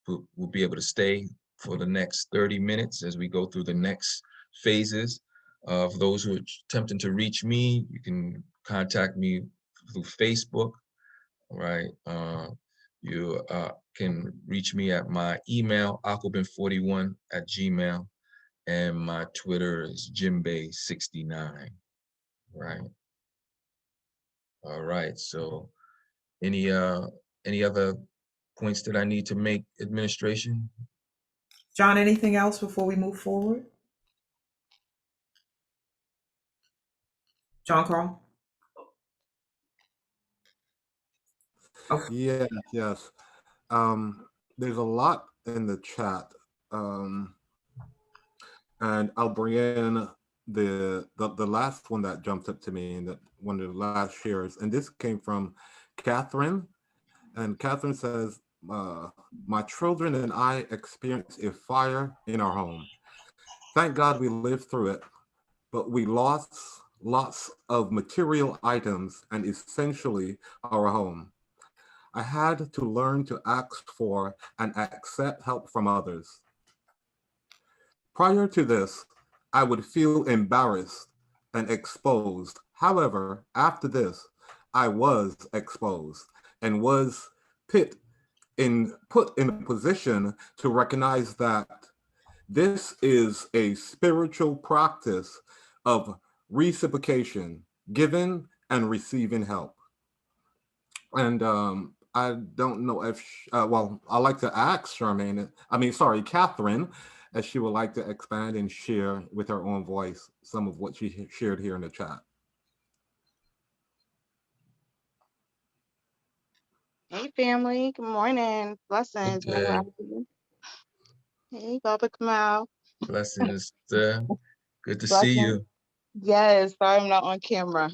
will be able to stay for the next 30 minutes as we go through the next phases. For those who are attempting to reach me, you can contact me through Facebook. Right. You can reach me at my email, aquabin41@gmail, and my Twitter is jimbay69. Right. All right. So any other points that I need to make, administration? John, anything else before we move forward? John Carl? Oh, Yes. There's a lot in the chat, and I'll bring in the last one that jumped up to me, and one of the last shares, and this came from Catherine. And Catherine says, my children and I experienced a fire in our home. Thank God we lived through it, but we lost lots of material items and essentially our home. I had to learn to ask for and accept help from others. Prior to this, I would feel embarrassed and exposed. However, after this, I was exposed and was put put in a position to recognize that this is a spiritual practice of reciprocation, giving and receiving help. And I don't know if, well, I'd like to ask Charmaine, sorry, Catherine, if she would like to expand and share with her own voice some of what she shared here in the chat. Hey family, good morning. Blessings. Grand Okay. Rising. Hey, Baba Kamau. Blessings. Good to see Blessings. you. Yes, sorry I'm not on camera.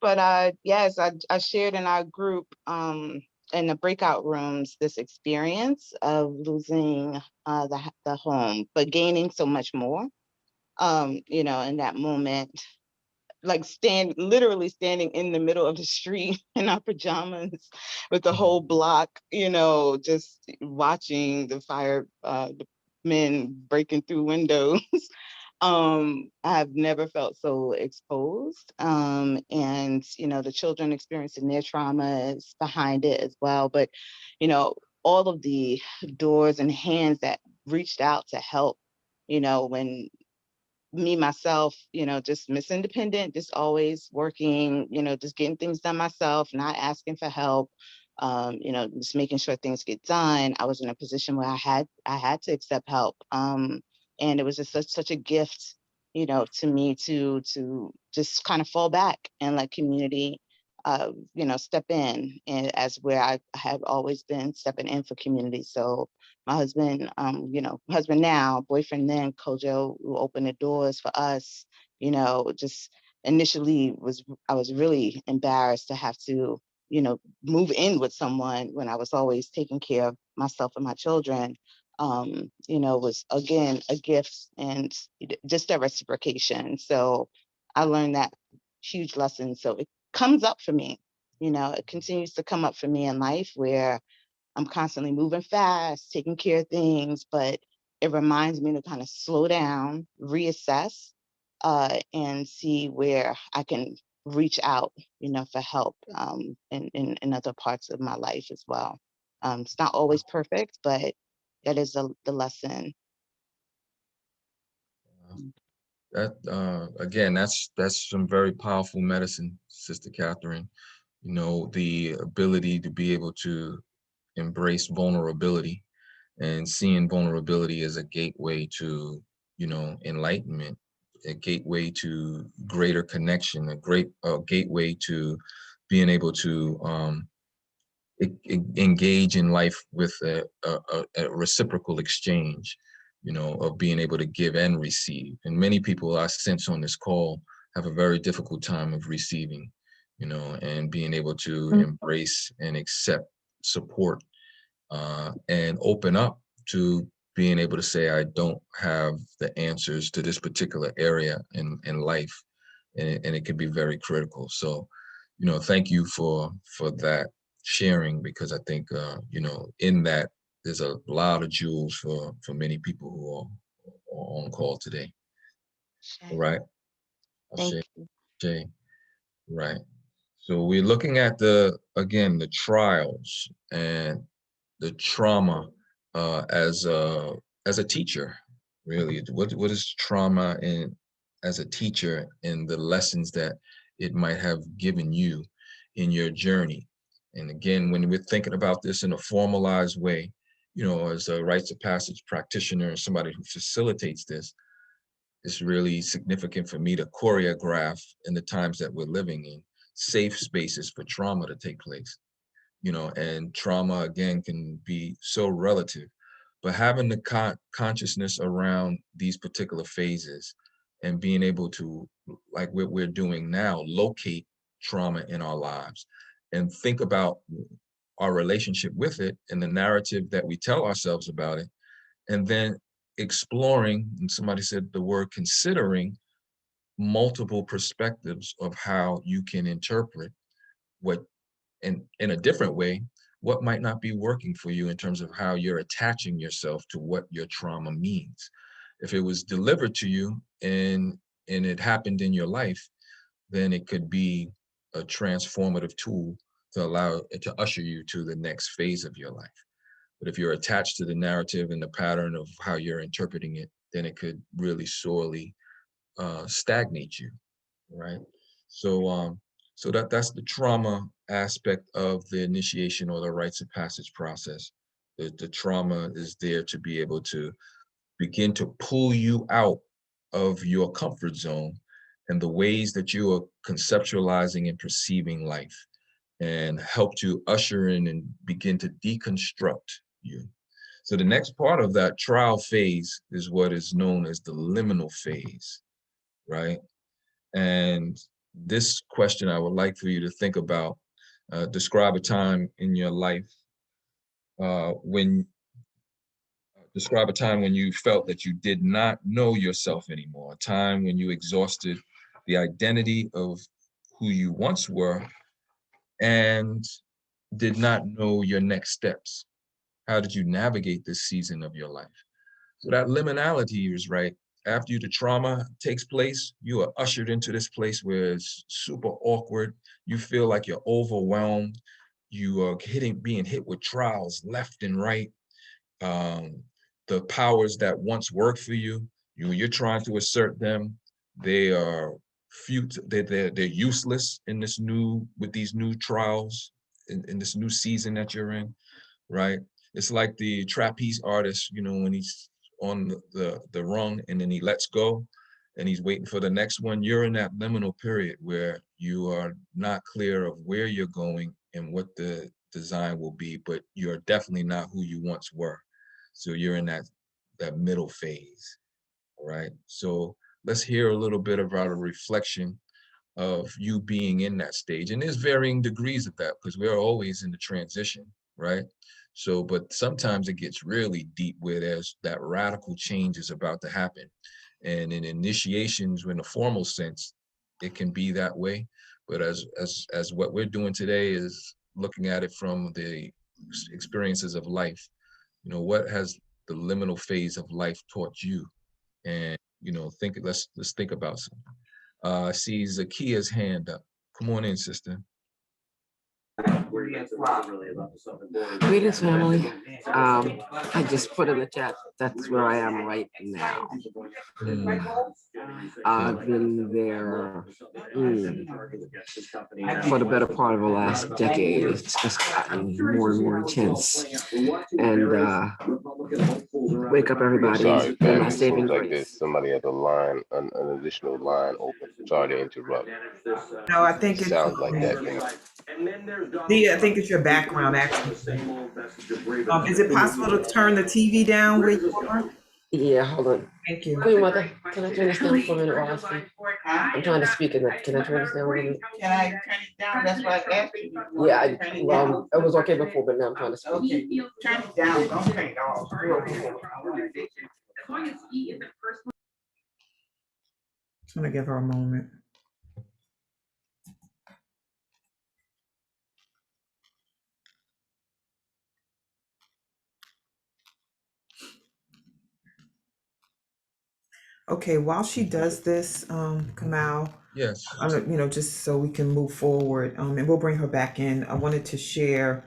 But yes, I shared in our group in the breakout rooms this experience of losing the home, but gaining so much more. You know, in that moment, like literally standing in the middle of the street in our pajamas with the whole block, you know, just watching the fire, the men breaking through windows. I've never felt so exposed. And, you know, the children experiencing their traumas behind it as well. But, you know, all of the doors and hands that reached out to help, you know, when me myself, you know, just Miss Independent, just always working, you know, just getting things done myself, not asking for help, you know, just making sure things get done. I was in a position where I had to accept help, and it was just such a gift, you know, to me to just kind of fall back and let community, you know, step in, and as where I have always been stepping in for community. So my husband, you know, husband now, boyfriend then, Kojo, who opened the doors for us, you know, just initially I was really embarrassed to have to, you know, move in with someone when I was always taking care of myself and my children. You know, was again a gift and just a reciprocation. So I learned that huge lesson. So it comes up for me, you know, it continues to come up for me in life where I'm constantly moving fast, taking care of things, but it reminds me to kind of slow down, reassess, and see where I can reach out, you know, for help in other parts of my life as well. It's not always perfect, but that is the lesson. That again, that's some very powerful medicine, Sister Catherine. You know, the ability to be able to embrace vulnerability and seeing vulnerability as a gateway to, you know, enlightenment, a gateway to greater connection, a gateway to being able to engage in life with a reciprocal exchange, you know, of being able to give and receive. And many people I sense on this call have a very difficult time of receiving, you know, and being able to embrace and accept support, and open up to being able to say, I don't have the answers to this particular area in life. And it can be very critical. So, you know, thank you for that sharing, because I think, you know, in that there's a lot of jewels for many people who are on call today. All right. Thank Ashe, you. Ashe. Right. So we're looking at again, the trials and the trauma as a teacher, really. What is trauma as a teacher, and the lessons that it might have given you in your journey? And again, when we're thinking about this in a formalized way, you know, as a rites of passage practitioner and somebody who facilitates this, it's really significant for me to choreograph in the times that we're living in safe spaces for trauma to take place. You know, and trauma again can be so relative. but having the consciousness around these particular phases and being able to, like what we're doing now, locate trauma in our lives and think about our relationship with it and the narrative that we tell ourselves about it, and then exploring, and somebody said the word considering, multiple perspectives of how you can interpret what, in a different way, what might not be working for you in terms of how you're attaching yourself to what your trauma means. If it was delivered to you and it happened in your life, then it could be a transformative tool to allow it to usher you to the next phase of your life. But if you're attached to the narrative and the pattern of how you're interpreting it, then it could really sorely stagnate you, right? So that's the trauma aspect of the initiation or the rites of passage process. The trauma is there to be able to begin to pull you out of your comfort zone and the ways that you are conceptualizing and perceiving life, and help to usher in and begin to deconstruct you. So the next part of that trial phase is what is known as the liminal phase, right? And this question I would like for you to think about. Describe a time in your life when you felt that you did not know yourself anymore, a time when you exhausted the identity of who you once were and did not know your next steps. How did you navigate this season of your life? So that liminality is right. After the trauma takes place, you are ushered into this place where it's super awkward. You feel like you're overwhelmed. You are being hit with trials left and right. The powers that once worked for you, you're trying to assert them. They are they're useless in with these new trials, in this new season that you're in, right? It's like the trapeze artist, when he's on the rung and then he lets go and he's waiting for the next one. You're in that liminal period where you are not clear of where you're going and what the design will be, but you're definitely not who you once were. So you're in that middle phase, all right? So let's hear a little bit about a reflection of you being in that stage. And there's varying degrees of that because we're always in the transition, right? So, but sometimes it gets really deep where there's that radical change is about to happen. And in initiations, in a formal sense, it can be that way. But as what we're doing today is looking at it from the experiences of life, what has the liminal phase of life taught you? And, let's think about something. I see Zakia's hand up. Come on in, sister. Greetings, family. I just put in the chat, that's where I am right now. I've been there for the better part of the last decade. It's just gotten more and more intense. And wake up, everybody. Sorry, In my family. saving Seems like grace. there's somebody at the line, an additional line open. Sorry to interrupt. No, I think it's Sounds like that. I think it's your background actually. Is it possible to turn the TV down where you are? Yeah, hold on. Thank you. Queen Mother, can I turn this down for a minute while I speak? I'm trying to speak in that. Can I turn this down a little bit? Can I turn it down? That's what I asked you. Yeah, it was okay before, but now I'm trying to speak. Okay, turn it down, don't turn it off. I'm gonna give her a moment. Okay, while she does this, Kamau, Yes. just so we can move forward, and we'll bring her back in. I wanted to share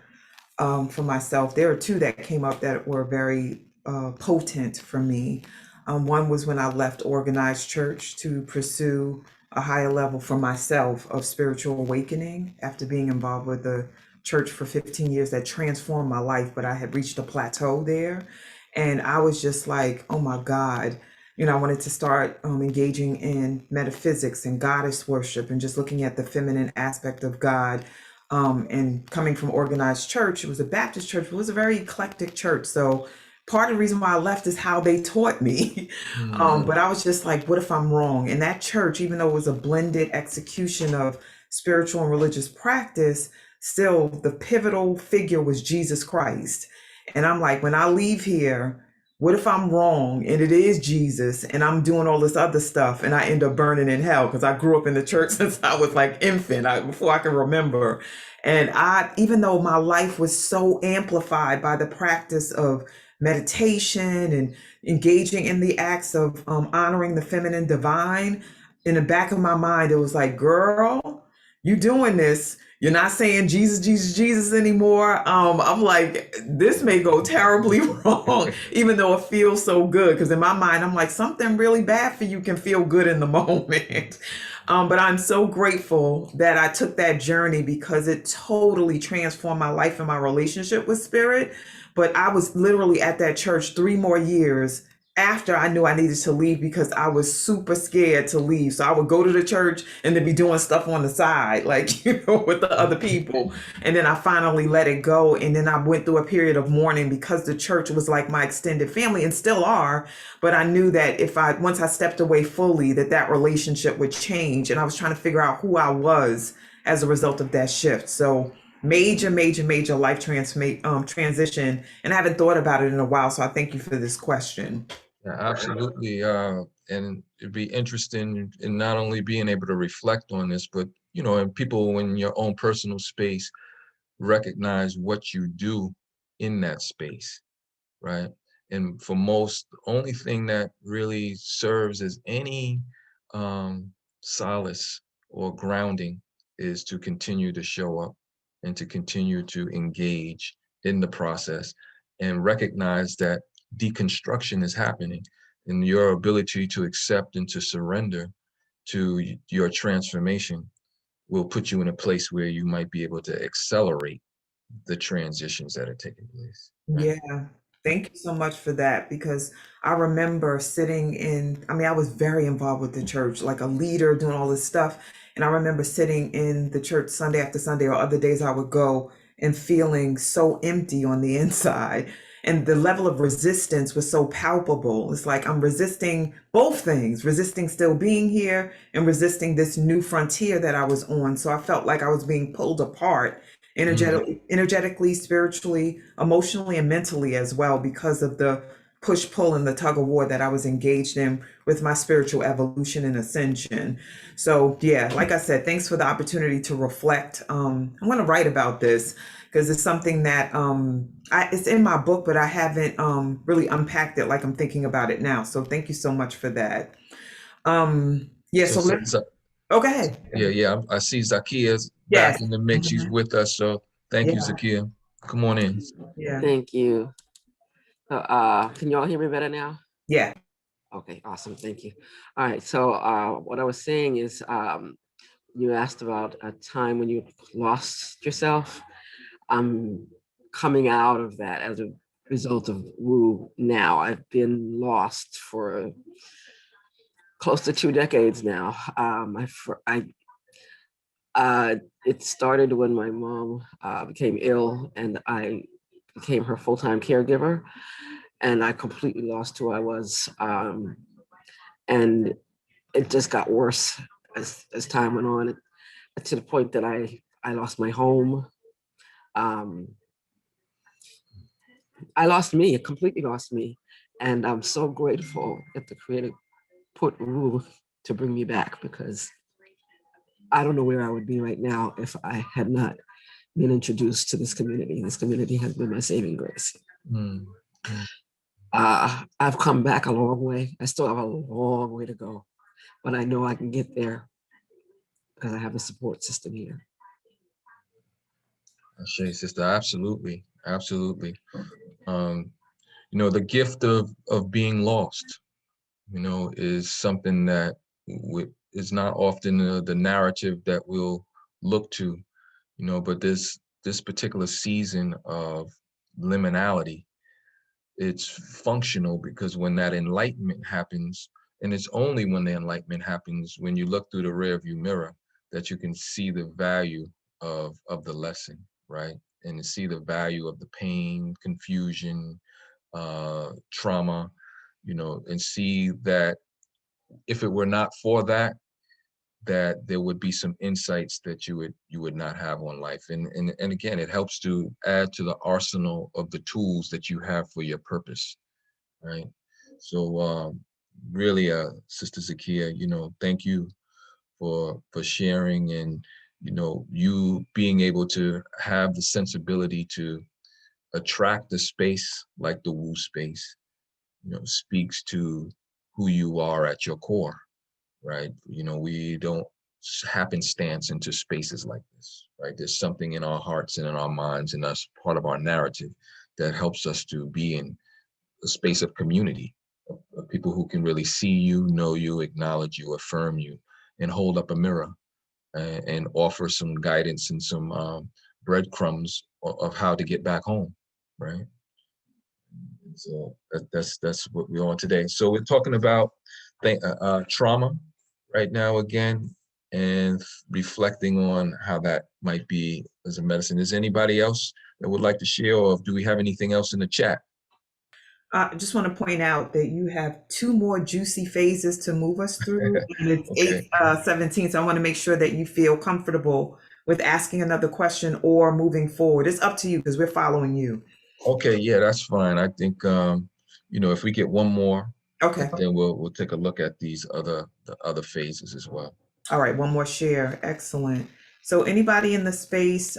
for myself. There are two that came up that were very potent for me. One was when I left organized church to pursue a higher level for myself of spiritual awakening after being involved with the church for 15 years that transformed my life, but I had reached a plateau there. And I was just like, oh my God. I wanted to start engaging in metaphysics and goddess worship and just looking at the feminine aspect of God. And coming from organized church, it was a Baptist church, but it was a very eclectic church. So part of the reason why I left is how they taught me. But I was just like, what if I'm wrong? And that church, even though it was a blended execution of spiritual and religious practice, still the pivotal figure was Jesus Christ. And I'm like, when I leave here, what if I'm wrong and it is Jesus and I'm doing all this other stuff and I end up burning in hell? Because I grew up in the church since I was like infant, before I can remember. And even though my life was so amplified by the practice of meditation and engaging in the acts of honoring the feminine divine, in the back of my mind, it was like, girl, you doing this. You're not saying Jesus, Jesus, Jesus anymore. I'm like, this may go terribly wrong, even though it feels so good. Because in my mind, I'm like, something really bad for you can feel good in the moment. But I'm so grateful that I took that journey because it totally transformed my life and my relationship with spirit. But I was literally at that church 3 more years after I knew I needed to leave because I was super scared to leave. So I would go to the church and then be doing stuff on the side, like, with the other people. And then I finally let it go. And then I went through a period of mourning because the church was like my extended family and still are. But I knew that once I stepped away fully, that relationship would change. And I was trying to figure out who I was as a result of that shift. So major, major, major life transition. And I haven't thought about it in a while. So I thank you for this question. Yeah, absolutely. And it'd be interesting in not only being able to reflect on this, but, and people in your own personal space recognize what you do in that space, right? And for most, the only thing that really serves as any solace or grounding is to continue to show up and to continue to engage in the process and recognize that deconstruction is happening, and your ability to accept and to surrender to your transformation will put you in a place where you might be able to accelerate the transitions that are taking place. Right? Yeah. Thank you so much for that because I remember I was very involved with the church, like a leader doing all this stuff. And I remember sitting in the church Sunday after Sunday or other days I would go and feeling so empty on the inside. And the level of resistance was so palpable. It's like I'm resisting both things, resisting still being here and resisting this new frontier that I was on. So I felt like I was being pulled apart energetically, spiritually, emotionally, and mentally as well because of the push pull and the tug of war that I was engaged in with my spiritual evolution and ascension. So yeah, like I said, thanks for the opportunity to reflect. I want to write about this because it's something that it's in my book, but I haven't really unpacked it like I'm thinking about it now. So thank you so much for that. Yeah, so let's go ahead. Yeah. I see Zakia's back Yes. in the mix. She's with us. So thank you, Yeah. Zakia. Come on in. Yeah. Thank you. Can you all hear me better now? Yeah. Okay, awesome. Thank you. All right. So what I was saying is you asked about a time when you lost yourself. I'm coming out of that as a result of Wu now. I've been lost for close to 2 decades now. It started when my mom became ill and I became her full-time caregiver, and I completely lost who I was. And it just got worse as time went on, to the point that I lost my home. I lost me, it completely lost me. And I'm so grateful that the Creator put Wu to bring me back, because I don't know where I would be right now if I had not been introduced to this community. This community has been my saving grace. I've come back a long way. I still have a long way to go, but I know I can get there because I have a support system here. Shay, sister, absolutely. The gift of being lost, is something that is not often the narrative that we'll look to, but this particular season of liminality, it's functional because when that enlightenment happens, and it's only when the enlightenment happens, when you look through the rearview mirror, that you can see the value of the lesson, right? And to see the value of the pain, confusion, trauma, and see that if it were not for that, that there would be some insights that you would not have on life. And again, it helps to add to the arsenal of the tools that you have for your purpose, right? So really, Sister Zakia, thank you for sharing, and you being able to have the sensibility to attract a space like the Wu space, speaks to who you are at your core, right? We don't happenstance into spaces like this, right? There's something in our hearts and in our minds, and that's part of our narrative that helps us to be in a space of community, of people who can really see you, know you, acknowledge you, affirm you, and hold up a mirror and offer some guidance and some breadcrumbs of how to get back home, right? So that's what we're on today. So we're talking about trauma right now again, and reflecting on how that might be as a medicine. Is anybody else that would like to share, or do we have anything else in the chat? I just want to point out that you have 2 more juicy phases to move us through, and it's Okay. 8:17. So I want to make sure that you feel comfortable with asking another question or moving forward. It's up to you because we're following you. Okay, yeah, that's fine. I think if we get one more, Okay. then we'll take a look at the other phases as well. All right, one more share. Excellent. So anybody in the space,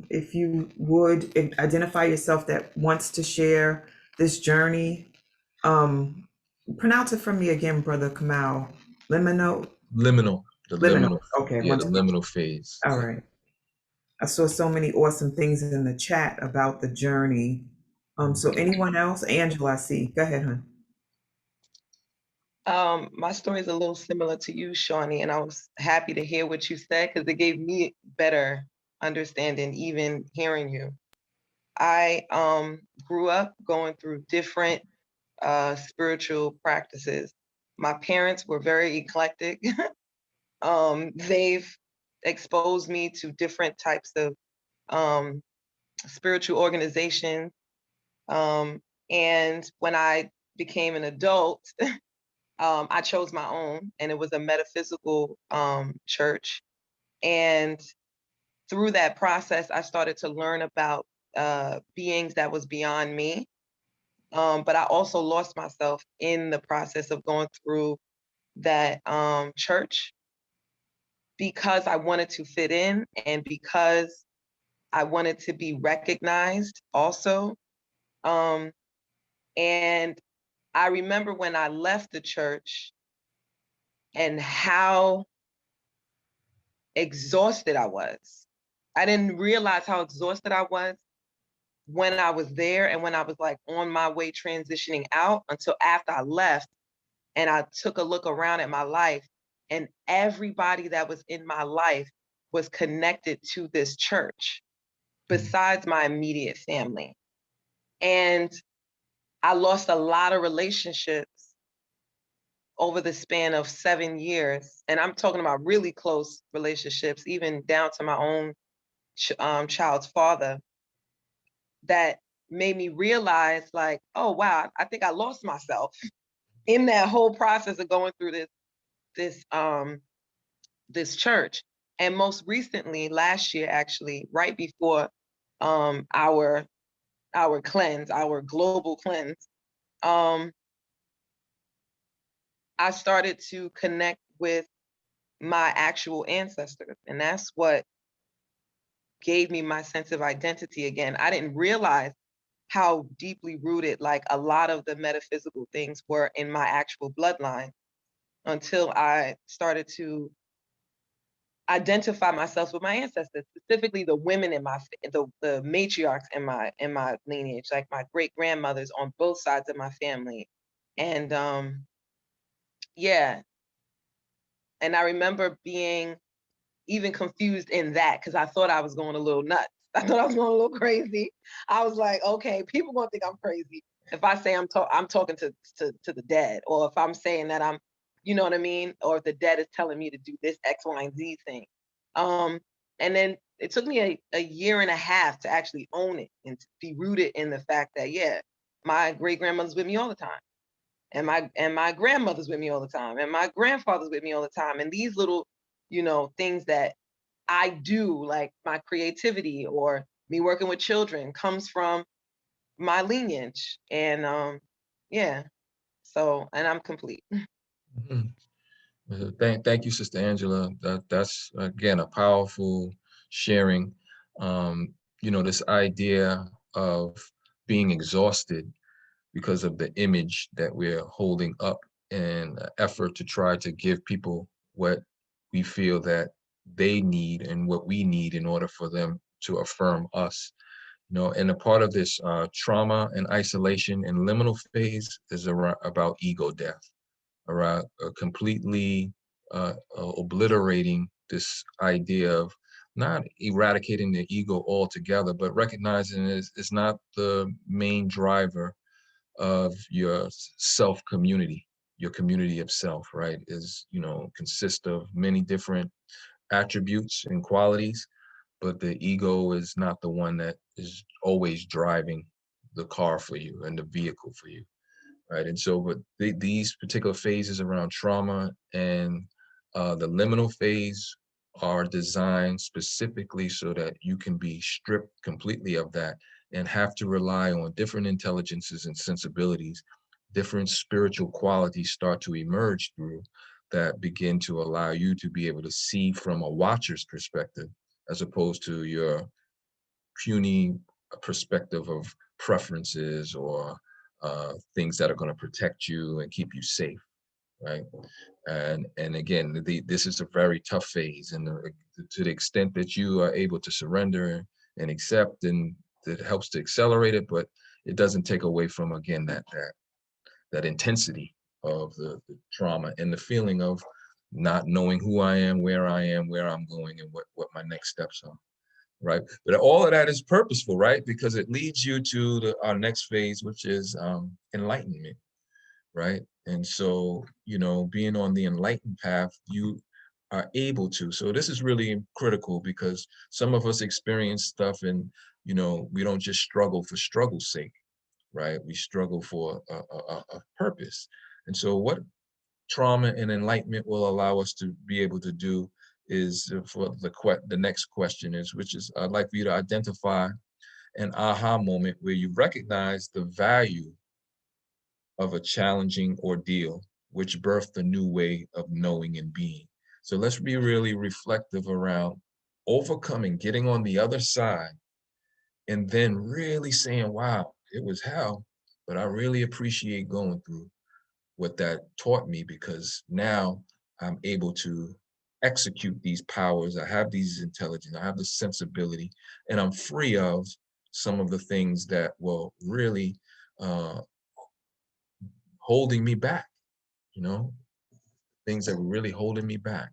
if you would identify yourself that wants to share this journey, pronounce it for me again, Brother Kamau. Liminal? Liminal, the Liminal. liminal, Okay, yeah, one the second. liminal phase. All Yeah. right. I saw so many awesome things in the chat about the journey. So anyone else? Angela, I see. Go ahead, hon. My story is a little similar to you, Shawnee, and I was happy to hear what you said because it gave me better understanding even hearing you. I grew up going through different spiritual practices. My parents were very eclectic. They've exposed me to different types of spiritual organizations. And when I became an adult, I chose my own, and it was a metaphysical church. And through that process, I started to learn about beings that was beyond me. But I also lost myself in the process of going through that church because I wanted to fit in and because I wanted to be recognized also. And I remember when I left the church and how exhausted I was. I didn't realize how exhausted I was when I was there and when I was like on my way transitioning out until after I left and I took a look around at my life, and everybody that was in my life was connected to this church besides my immediate family. And I lost a lot of relationships over the span of 7 years. And I'm talking about really close relationships, even down to my own child's father, that made me realize like, oh, wow, I think I lost myself in that whole process of going through this church. And most recently, last year, actually, right before our cleanse, our global cleanse, I started to connect with my actual ancestors. And that's what gave me my sense of identity again. I didn't realize how deeply rooted like a lot of the metaphysical things were in my actual bloodline until I started to identify myself with my ancestors, specifically the women in the matriarchs in my lineage, like my great grandmothers on both sides of my family. And yeah, and I remember being even confused in that because I thought I was going a little nuts. I thought I was going a little crazy. I was like, okay, people gonna think I'm crazy if I say I'm talking to the dead, or if I'm saying that I'm, you know what I mean, or if the dead is telling me to do this X, Y, and Z thing. And then it took me a year and a half to actually own it and to be rooted in the fact that, yeah, my great grandmother's with me all the time. And my grandmother's with me all the time. And my grandfather's with me all the time. And these little, things that I do, like my creativity or me working with children, comes from my lineage. And yeah, so, and I'm complete. Mhm. Thank you, Sister Angela. That's again a powerful sharing. This idea of being exhausted because of the image that we're holding up in an effort to try to give people what we feel that they need and what we need in order for them to affirm us. And a part of this trauma and isolation and liminal phase is about ego death, around completely obliterating this idea of not eradicating the ego altogether, but recognizing it's not the main driver of your self community. Your community of self, right, consists of many different attributes and qualities, but the ego is not the one that is always driving the car for you and the vehicle for you, right? And so, but these particular phases around trauma and the liminal phase are designed specifically so that you can be stripped completely of that and have to rely on different intelligences and sensibilities. Different spiritual qualities start to emerge through that begin to allow you to be able to see from a watcher's perspective, as opposed to your puny perspective of preferences or things that are going to protect you and keep you safe, right? And again, this is a very tough phase, and to the extent that you are able to surrender and accept, and it helps to accelerate it, but it doesn't take away from, again, that intensity of the trauma and the feeling of not knowing who I am, where I'm going, and what my next steps are. Right, but all of that is purposeful, right? Because it leads you to our next phase, which is enlightenment, right? And so, being on the enlightened path, you are able to. So this is really critical, because some of us experience stuff, and we don't just struggle for struggle's sake, right? We struggle for a purpose. And so, what trauma and enlightenment will allow us to be able to do is, for the next question is, which is, I'd like for you to identify an aha moment where you recognize the value of a challenging ordeal, which birthed a new way of knowing and being. So let's be really reflective around overcoming, getting on the other side, and then really saying, wow, it was hell, but I really appreciate going through what that taught me, because now I'm able to execute these powers. I have these intelligence, I have the sensibility, and I'm free of some of the things that were really holding me back, things that were really holding me back.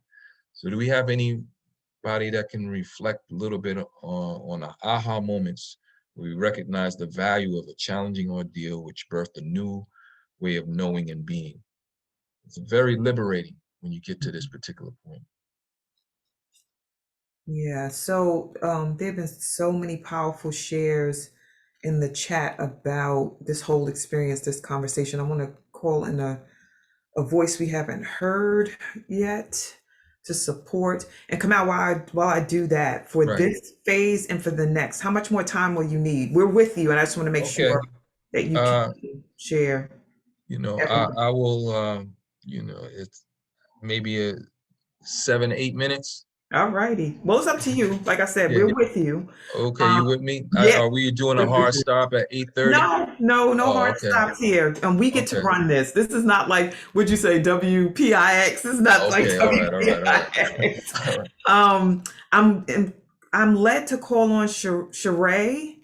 So do we have anybody that can reflect a little bit on the aha moments where we recognize the value of a challenging ordeal which birthed a new way of knowing and being? It's very liberating when you get to this particular point. Yeah, so there have been so many powerful shares in the chat about this whole experience, this conversation. I want to call in a voice we haven't heard yet to support. And Kamau, while I do that, for Right. this phase and for the next, how much more time will you need? We're with you, and I just want to make Okay. sure that you can share. I will, it's maybe 7, 8 minutes. All righty. Well, it's up to you. Like I said, Yeah. we're with you. Okay, you with me? Yeah. Are we doing a hard stop at 8:30? No Oh, hard okay. stops here. And we get to Okay. run this. This is not like, would you say WPIX? This is not like Okay, all right. WPIX. All right. I'm led to call on Sheree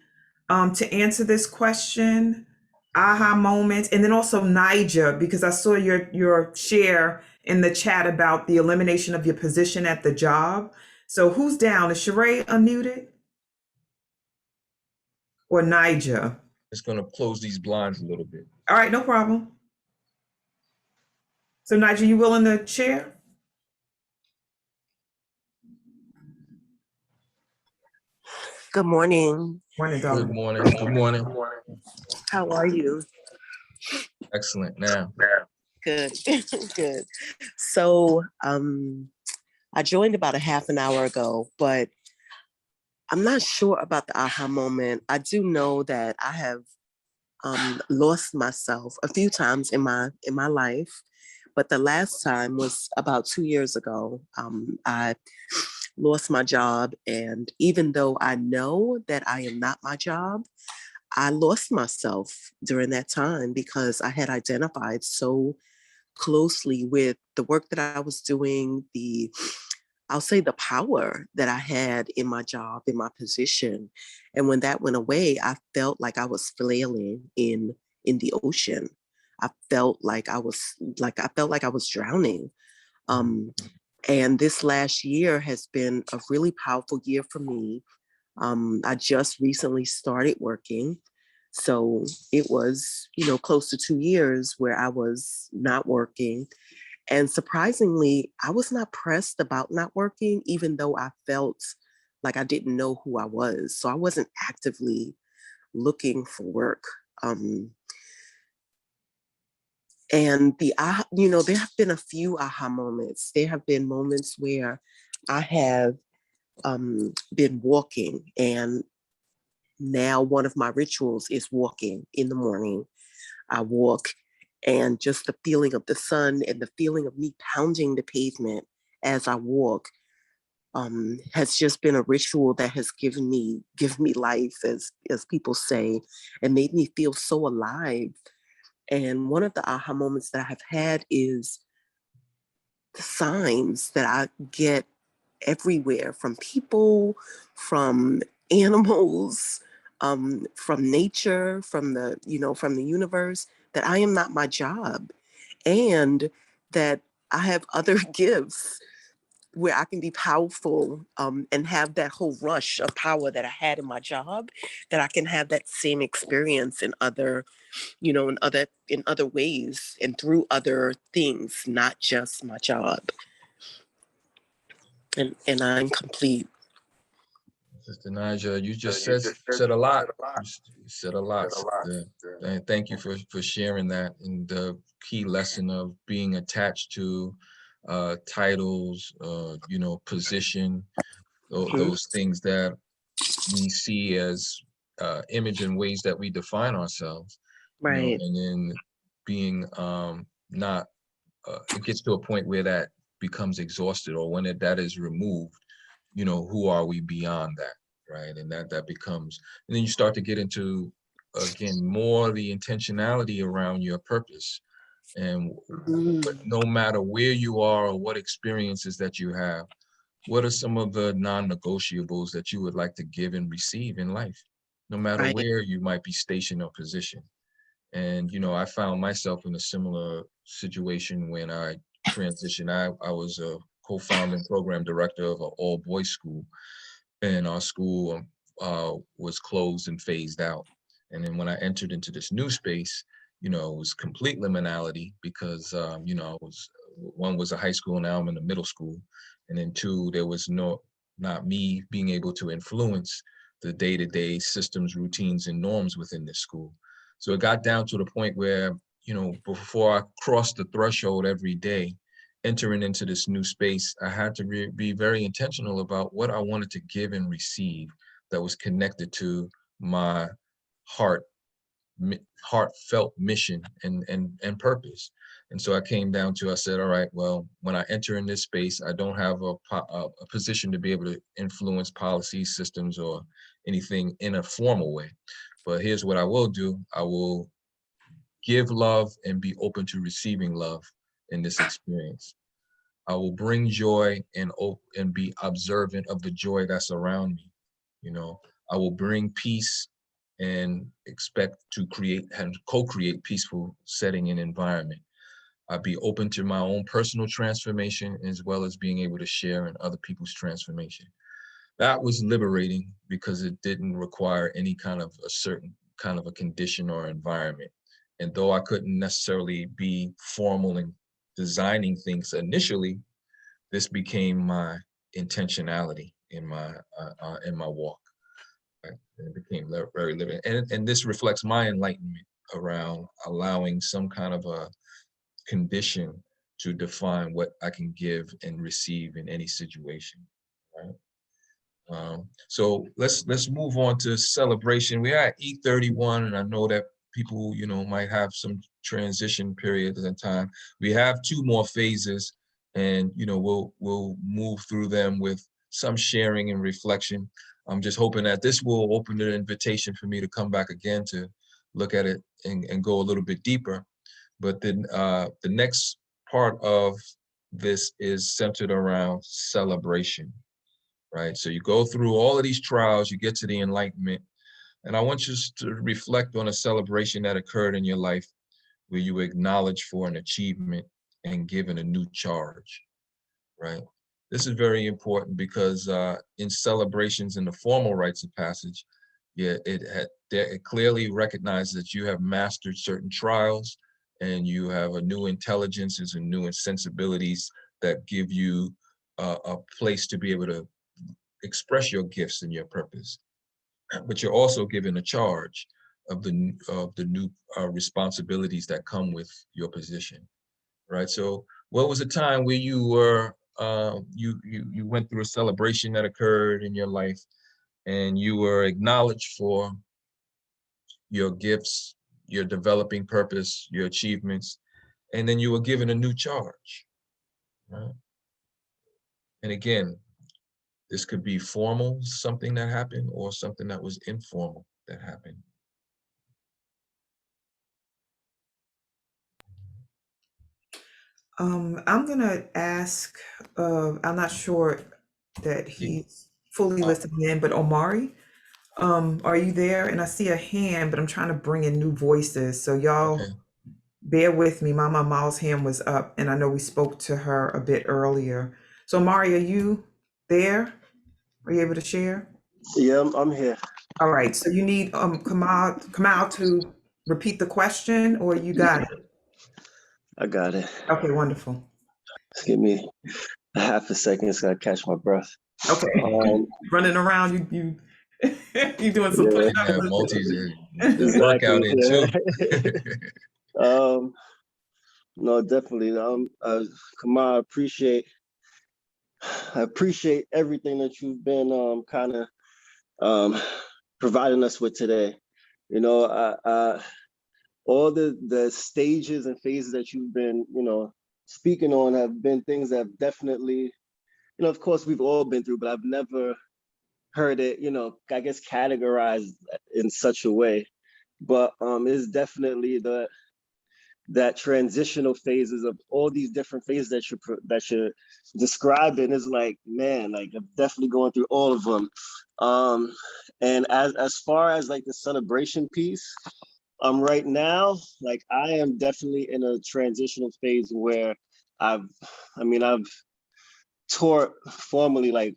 to answer this question, aha moments, and then also Nija, because I saw your share in the chat about the elimination of your position at the job. So who's down? Is Sheree unmuted? Or Nija? It's gonna close these blinds a little bit. All right, no problem. So Nigel, you willing to share? Good morning. Morning, Good darling. morning. Good morning. How are you? Excellent now. Good, good. So I joined about a half an hour ago, but I'm not sure about the aha moment. I do know that I have lost myself a few times in my life, but the last time was about 2 years ago. I lost my job, and even though I know that I am not my job, I lost myself during that time because I had identified so closely with the work that I was doing, I'll say the power that I had in my job, in my position. And when that went away, I felt like I was flailing in the ocean. I felt like I was drowning. Um, and this last year has been a really powerful year for me. I just recently started working. So it was, close to 2 years where I was not working. And surprisingly, I was not pressed about not working, even though I felt like I didn't know who I was. So I wasn't actively looking for work. And there have been a few aha moments. There have been moments where I have been walking, and now one of my rituals is walking in the morning. I walk, and just the feeling of the sun and the feeling of me pounding the pavement as I walk has just been a ritual that has given me life, as people say, and made me feel so alive. And one of the aha moments that I have had is the signs that I get everywhere, from people, from animals, from nature, from the universe, that I am not my job, and that I have other gifts where I can be powerful, and have that whole rush of power that I had in my job, that I can have that same experience in other, in other ways and through other things, not just my job. And I'm complete. Sister Naja, you just said a lot. You said a lot, sister. And thank you for sharing that, and the key lesson of being attached to titles, position, those things that we see as image and ways that we define ourselves, Right. and then being not, it gets to a point where that becomes exhausted, or when that is removed, who are we beyond that, right? And that becomes, and then you start to get into, again, more the intentionality around your purpose, and no matter where you are or what experiences that you have, what are some of the non-negotiables that you would like to give and receive in life, no matter Right. where you might be stationed or positioned? And, I found myself in a similar situation when I transitioned. I was a co-founder and program director of an all-boys school, and our school was closed and phased out. And then when I entered into this new space, it was complete liminality, because, one was a high school, now I'm in the middle school. And then two, there was not me being able to influence the day-to-day systems, routines, and norms within this school. So it got down to the point where, before I crossed the threshold every day, entering into this new space, I had to be very intentional about what I wanted to give and receive that was connected to my heartfelt mission and purpose. And so I came down to, I said, all right, well, when I enter in this space, I don't have a position to be able to influence policies, systems, or anything in a formal way. But here's what I will do. I will give love and be open to receiving love in this experience. I will bring joy and be observant of the joy that's around me. I will bring peace and expect to create and co-create peaceful setting and environment. I'll be open to my own personal transformation, as well as being able to share in other people's transformation. That was liberating, because it didn't require any kind of a certain kind of a condition or environment. And though I couldn't necessarily be formal in designing things initially, this became my intentionality in my walk. Right? And it became very living. And this reflects my enlightenment around allowing some kind of a condition to define what I can give and receive in any situation, right? So let's move on to celebration. We're at 8:31, and I know that people, might have some transition periods in time. We have 2 more phases, and we'll move through them with some sharing and reflection. I'm just hoping that this will open the invitation for me to come back again to look at it and go a little bit deeper. But then the next part of this is centered around celebration. Right? So you go through all of these trials, you get to the enlightenment. And I want you to reflect on a celebration that occurred in your life where you were acknowledged for an achievement and given a new charge, right? This is very important because in celebrations in the formal rites of passage, it clearly recognizes that you have mastered certain trials and you have a new intelligences and new sensibilities that give you a place to be able to express your gifts and your purpose, but you're also given a charge of the new responsibilities that come with your position, right? So, what was a time where you were you went through a celebration that occurred in your life, and you were acknowledged for your gifts, your developing purpose, your achievements, and then you were given a new charge, right? And again, this could be formal, something that happened, or something that was informal that happened. I'm gonna ask, I'm not sure that he's fully listening in, but Omari, are you there? And I see a hand, but I'm trying to bring in new voices. So y'all Okay. bear with me. Mama Miles' hand was up, and I know we spoke to her a bit earlier. So Omari, are you there? Are you able to share? Yeah, I'm here. All right. So you need Kamau to repeat the question, or you got it? I got it. Okay, wonderful. Just give me a half a second. It's gotta catch my breath. Okay. Running around, you you doing some Yeah, push-ups. Yeah, there's exactly. workout in Yeah. too. No, definitely. Kamau, I appreciate everything that you've been kind of providing us with today. All the stages and phases that you've been, speaking on have been things that have definitely, of course we've all been through, but I've never heard it, I guess categorized in such a way. But it's definitely that transitional phases of all these different phases that you're describing is like, man, like I'm definitely going through all of them. And as far as like the celebration piece, right now, like I am definitely in a transitional phase where I've taught formally like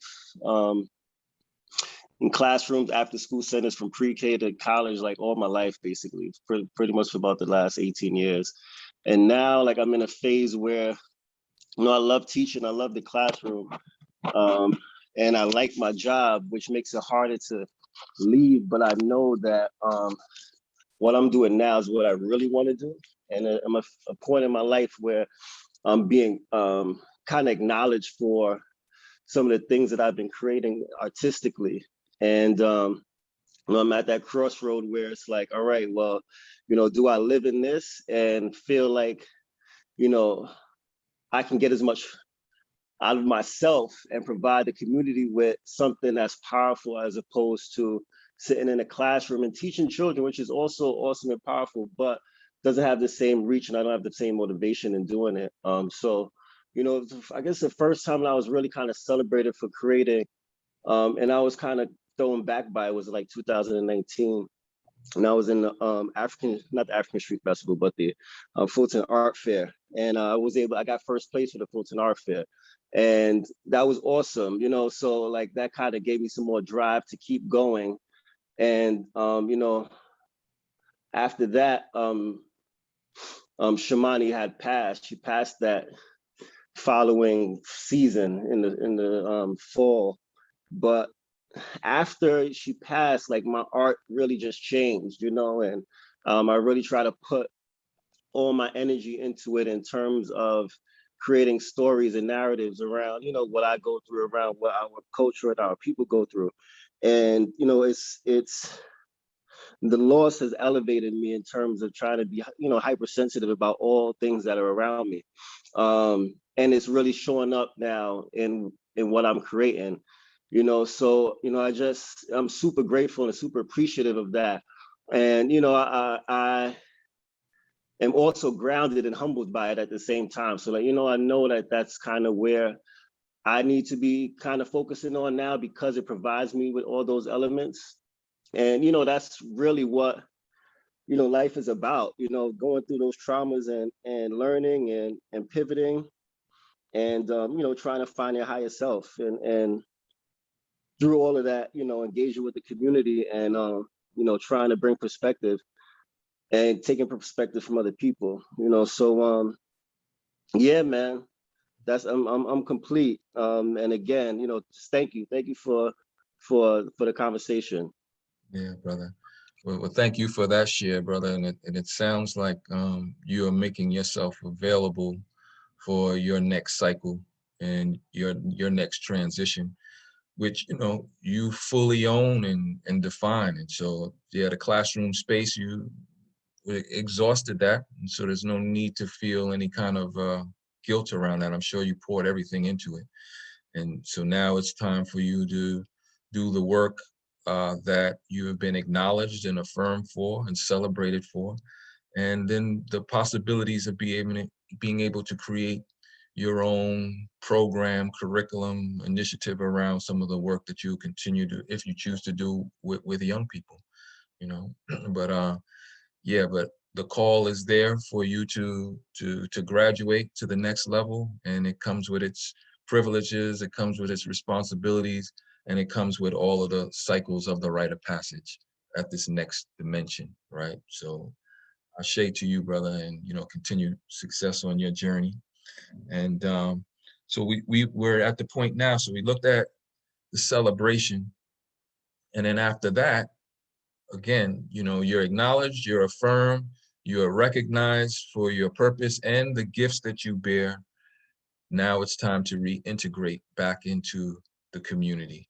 in classrooms, after school centers from pre-K to college, like all my life, basically, pretty much for about the last 18 years. And now like I'm in a phase where, I love teaching, I love the classroom, and I like my job, which makes it harder to leave. But I know that what I'm doing now is what I really want to do. And I'm a point in my life where I'm being kind of acknowledged for some of the things that I've been creating artistically. And I'm at that crossroad where it's like, all right, well, do I live in this and feel like, I can get as much out of myself and provide the community with something that's powerful, as opposed to sitting in a classroom and teaching children, which is also awesome and powerful, but doesn't have the same reach, and I don't have the same motivation in doing it. So, I guess the first time that I was really kind of celebrated for creating, and I was kind of thrown back by it, was like 2019. And I was in the not the African Street Festival, but the Fulton Art Fair. And I got first place for the Fulton Art Fair. And that was awesome, so like that kind of gave me some more drive to keep going. And, after that, Shamani had passed. She passed that following season in the fall. But after she passed, like my art really just changed, you know, and I really try to put all my energy into it in terms of creating stories and narratives around, you know, what I go through, around what our culture and our people go through. And, you know, it's the loss has elevated me in terms of trying to be, you know, hypersensitive about all things that are around me. And it's really showing up now in what I'm creating, you know. So, you know, I'm super grateful and super appreciative of that. And, you know, I am also grounded and humbled by it at the same time. So, like, you know, I know that that's kind of where I need to be kind of focusing on now, because it provides me with all those elements. And, you know, that's really what, you know, life is about, you know, going through those traumas and learning and pivoting and, you know, trying to find your higher self, and through all of that, you know, engaging with the community and, you know, trying to bring perspective and taking perspective from other people, you know. So, yeah, man, I'm complete. And again, you know, just thank you for the conversation. Yeah, brother. Well, thank you for that share, brother. And it sounds like you are making yourself available for your next cycle and your next transition, which, you know, you fully own and define. And so, yeah, the classroom space, you exhausted that. And so there's no need to feel any kind of guilt around that. I'm sure you poured everything into it. And so now it's time for you to do the work that you have been acknowledged and affirmed for and celebrated for. And then the possibilities of being able to create your own program, curriculum, initiative around some of the work that you continue to, if you choose to do with young people, you know. But yeah, but the call is there for you to graduate to the next level, and it comes with its privileges, it comes with its responsibilities, and it comes with all of the cycles of the rite of passage at this next dimension, right? So I say to you, brother, and, you know, continue success on your journey. And so we're at the point now. So we looked at the celebration, and then after that, again, you know, you're acknowledged, you're affirmed, you're recognized for your purpose and the gifts that you bear. Now it's time to reintegrate back into the community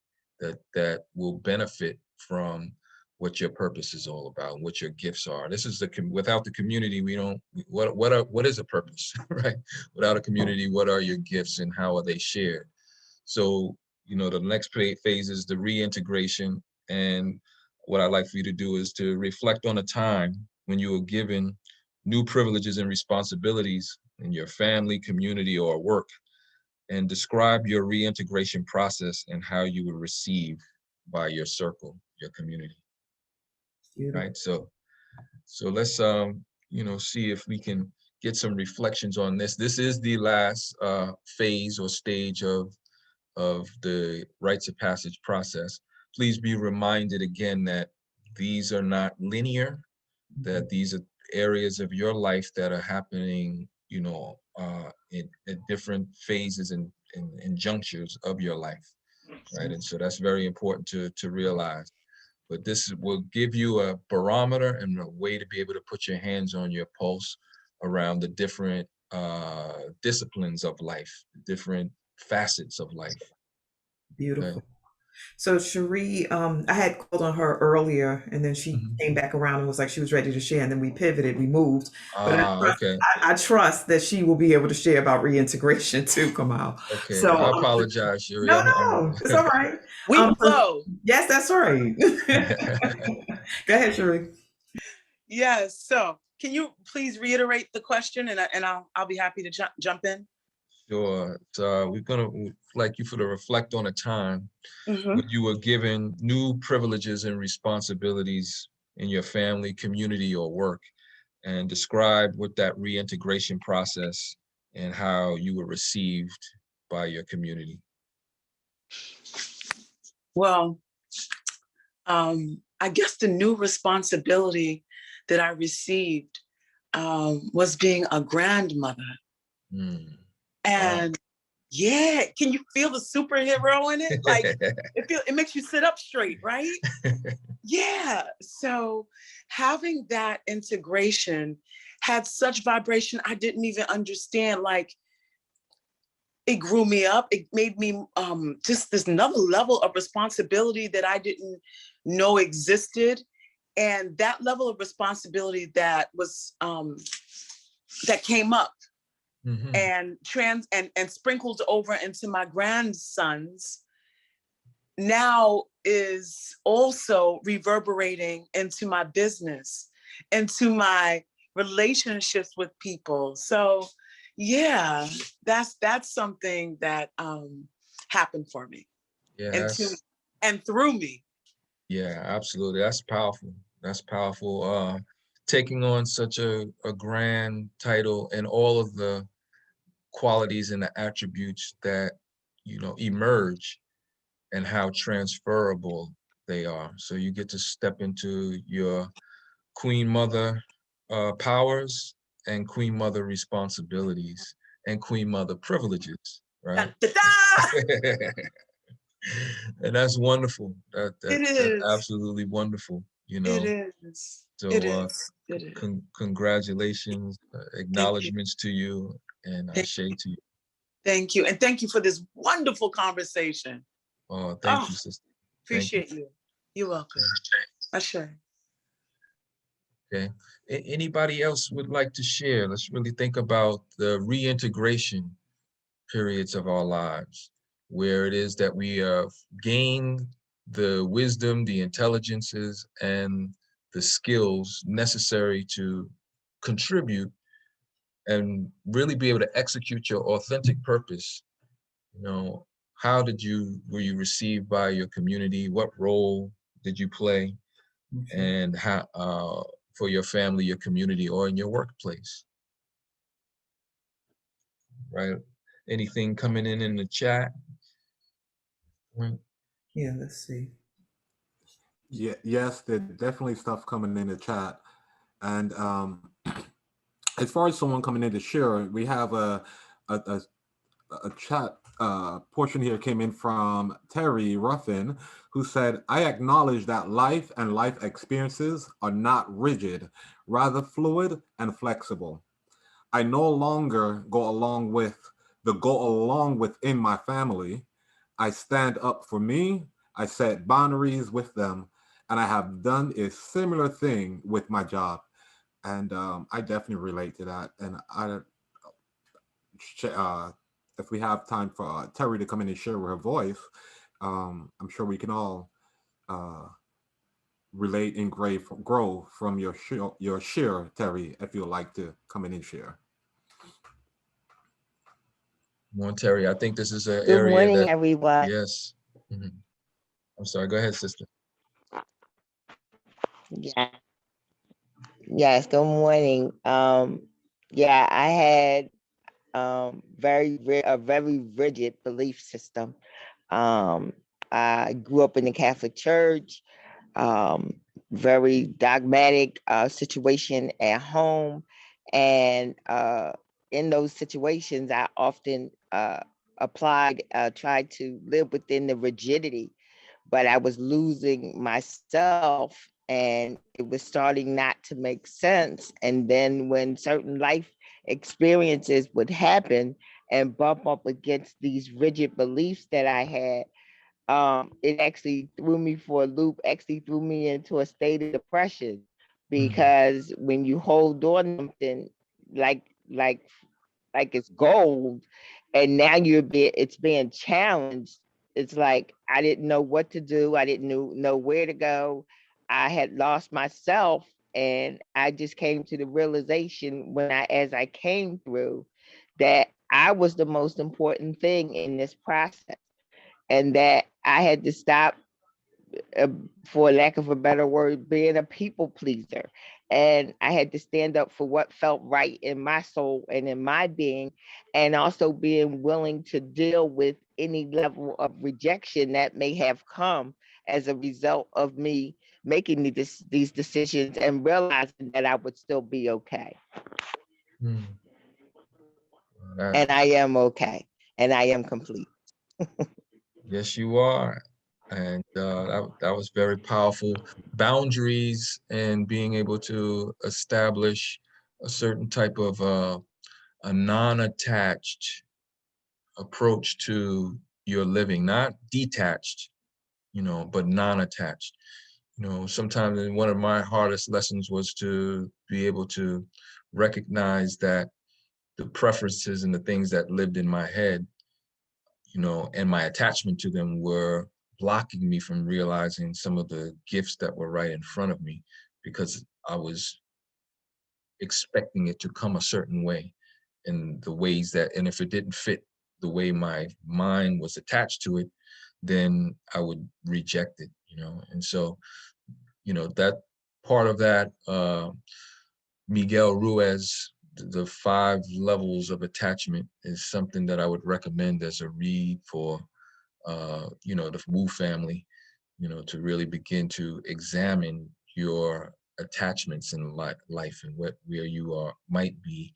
that will benefit from what your purpose is all about, what your gifts are. This is without the community, we don't, what is a purpose, right? Without a community, what are your gifts and how are they shared? So, you know, the next phase is the reintegration. And what I'd like for you to do is to reflect on a time when you were given new privileges and responsibilities in your family, community, or work, and describe your reintegration process and how you were received by your circle, your community. Beautiful. Right? So let's you know, see if we can get some reflections on this. This is the last phase or stage of the rites of passage process. Please be reminded again that these are not linear, that these are areas of your life that are happening, you know, in different phases and junctures of your life, right? And so that's very important to realize. But this will give you a barometer and a way to be able to put your hands on your pulse around the different disciplines of life, different facets of life. Beautiful. Okay. So Cherie, I had called on her earlier, and then she Mhm. came back around and was like she was ready to share, and then we pivoted, we moved. But Okay. I trust that she will be able to share about reintegration too, Kamau. Okay. So I apologize, Sherry. no, no, it's all right. We So- flow. yes, that's right. Go ahead, Cherie. Yes. So can you please reiterate the question, and I'll be happy to jump in. Sure. So we're gonna like you for to reflect on a time when you were given new privileges and responsibilities in your family, community, or work, and describe what that reintegration process and how you were received by your community. Well, I guess the new responsibility that I received was being a grandmother. Mm. And yeah, can you feel the superhero in it? Like it makes you sit up straight, right? Yeah. So having that integration had such vibration I didn't even understand. Like, it grew me up. It made me just this another level of responsibility that I didn't know existed. And that level of responsibility that was that came up and sprinkled over into my grandsons now is also reverberating into my business, into my relationships with people. So yeah, that's something that happened for me Yes. and through me. Yeah, absolutely. That's powerful. That's powerful. Taking on such a grand title and all of the qualities and the attributes that, emerge and how transferable they are. So you get to step into your queen mother powers and queen mother responsibilities and queen mother privileges, right? And that's wonderful. That's absolutely wonderful. It is. So It is. It is. Congratulations, acknowledgments to you, and I say to you. Thank you. And thank you for this wonderful conversation. Thank you, sister. Appreciate you. You're welcome. Ashe. Okay. Anybody else would like to share? Let's really think about the reintegration periods of our lives, where it is that we gain the wisdom, the intelligences, and the skills necessary to contribute and really be able to execute your authentic purpose. How were you received by your community? What role did you play? And how for your family, your community, or in your workplace, right? Anything coming in the chat? Yeah, let's see. Yeah, yes, there's definitely stuff coming in the chat. And as far as someone coming in to share, we have a chat portion here came in from Terry Ruffin, who said, I acknowledge that life and life experiences are not rigid, rather fluid and flexible. I no longer go along within my family. I stand up for me. I set boundaries with them, and I have done a similar thing with my job. And I definitely relate to that. And if we have time for Terry to come in and share her voice, I'm sure we can all relate and grow from your share, Terry, if you'd like to come in and share. Terry, I think this is an Good area morning, that, everyone. yes. I'm sorry, go ahead, sister. Yeah. Yes, good morning. Yeah, I had a very rigid belief system. I grew up in the Catholic Church, very dogmatic situation at home. And in those situations, I often tried to live within the rigidity, but I was losing myself and it was starting not to make sense. And then when certain life experiences would happen and bump up against these rigid beliefs that I had, it actually threw me for a loop, actually threw me into a state of depression, because when you hold on to something like it's gold, and now it's being challenged, it's like I didn't know what to do. I didn't know where to go. I had lost myself, and I just came to the realization as I came through, that I was the most important thing in this process, and that I had to stop, for lack of a better word, being a people pleaser. And I had to stand up for what felt right in my soul and in my being, and also being willing to deal with any level of rejection that may have come as a result of me making these decisions and realizing that I would still be okay. And I am okay. And I am complete. Yes, you are. And that was very powerful. Boundaries and being able to establish a certain type of a non-attached approach to your living, not detached, but non-attached. Sometimes one of my hardest lessons was to be able to recognize that the preferences and the things that lived in my head, and my attachment to them were blocking me from realizing some of the gifts that were right in front of me because I was expecting it to come a certain way in the ways that, and if it didn't fit the way my mind was attached to it, then I would reject it, and so, that part of that, Miguel Ruiz, the 5 levels of attachment is something that I would recommend as a read for, the Wu family, to really begin to examine your attachments in life and where you might be,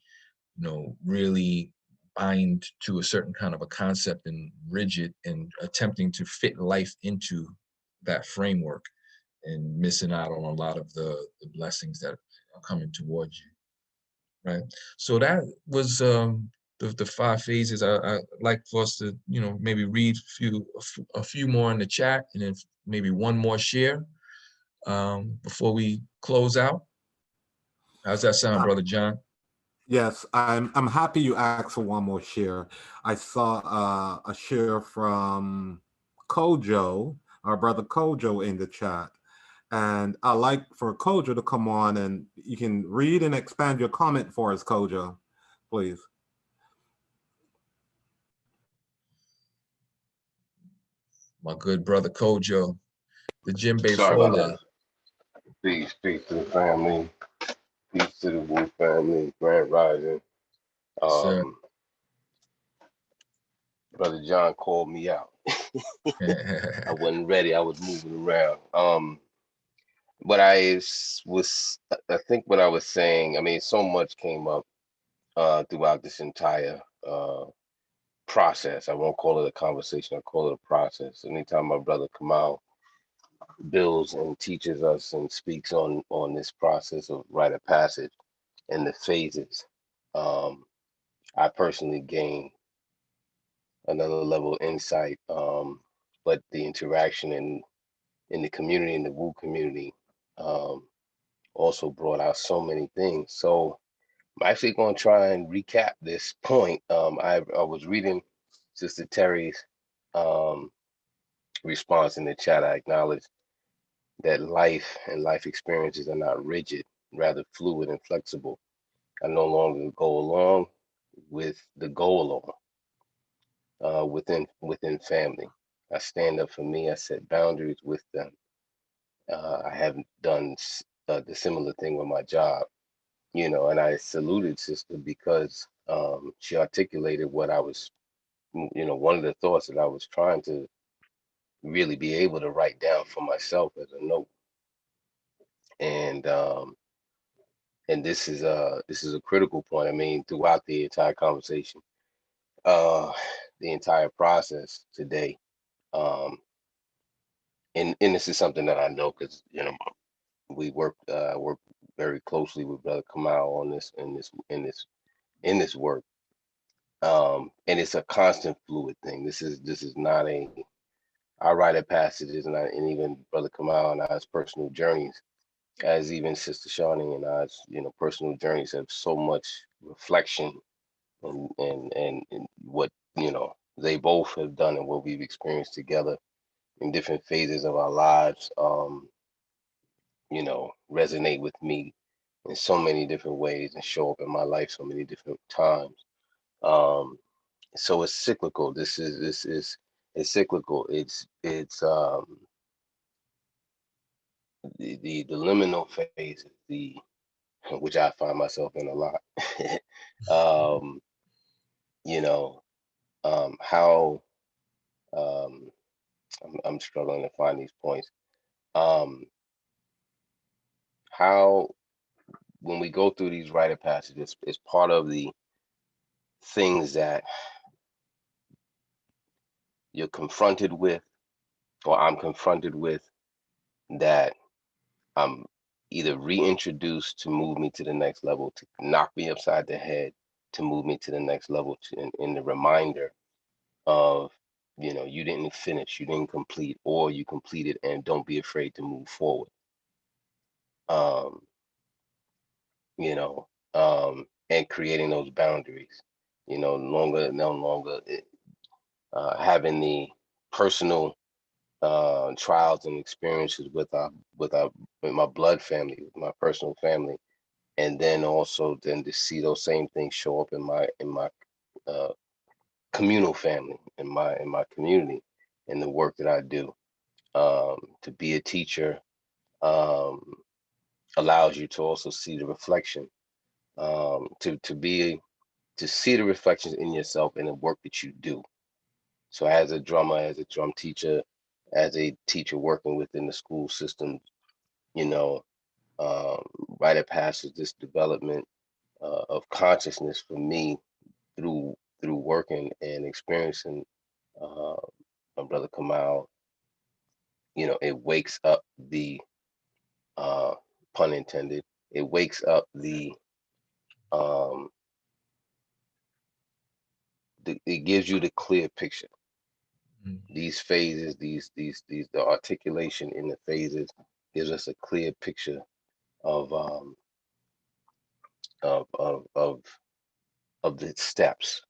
really bind to a certain kind of a concept and rigid and attempting to fit life into that framework and missing out on a lot of the blessings that are coming towards you. Right. So that was the 5 phases. I like for us to, maybe read a few more in the chat and then maybe one more share before we close out. How's that sound, Brother John? Yes, I'm happy you asked for one more share. I saw a share from Kojo, our brother Kojo, in the chat. And I like for Kojo to come on and you can read and expand your comment for us, Kojo, please. My good brother Kojo, the Jimbe Sorry about Fola. that. Peace to the family. Peace to the Wu family. Grand Rising. Sir. Brother John called me out. I wasn't ready. I was moving around. But I think what I was saying, I mean, so much came up throughout this entire process. I won't call it a conversation. I call it a process. Anytime my brother Kamau builds and teaches us and speaks on this process of rite of passage and the phases, I personally gain another level of insight. But the interaction in the community, in the Wu community, also brought out so many things. So I'm actually going to try and recap this point. I was reading Sister Terry's response in the chat. I acknowledge that life and life experiences are not rigid, rather fluid and flexible. I no longer go along with the go along within family. I stand up for me. I set boundaries with them. I haven't done the similar thing with my job, and I saluted Sister because she articulated what I was, one of the thoughts that I was trying to really be able to write down for myself as a note. And this is a critical point. I mean, throughout the entire conversation, the entire process today, and this is something that I know because we work very closely with Brother Kamau on this in this work. And it's a constant fluid thing. This is not our rite of passages and even Brother Kamau and I's personal journeys, as even Sister Shawnee and I's, personal journeys have so much reflection and what, they both have done and what we've experienced together in different phases of our lives, resonate with me in so many different ways and show up in my life so many different times. So it's cyclical. It's cyclical. It's the liminal phase, which I find myself in a lot. um, how I'm struggling to find these points. How when we go through these rite of passages, it's part of the things that you're confronted with, or I'm confronted with, that I'm either reintroduced to move me to the next level, to knock me upside the head, to move me to the next level, in the reminder of, you didn't finish, you didn't complete, or you completed, and don't be afraid to move forward. Um, you know, and creating those boundaries, no longer having the personal trials and experiences with my blood family, with my personal family, and then also then to see those same things show up in my uh, communal family, in my community, in the work that I do. To be a teacher um, allows you to also see the reflection, to see the reflections in yourself in the work that you do. So as a drummer, as a drum teacher, as a teacher working within the school system, you know, rite of passage, this development of consciousness for me through working and experiencing uh, my brother Kamau, it wakes up the pun intended, it wakes up um, it gives you the clear picture. These phases, the articulation in the phases gives us a clear picture of of of of of the steps,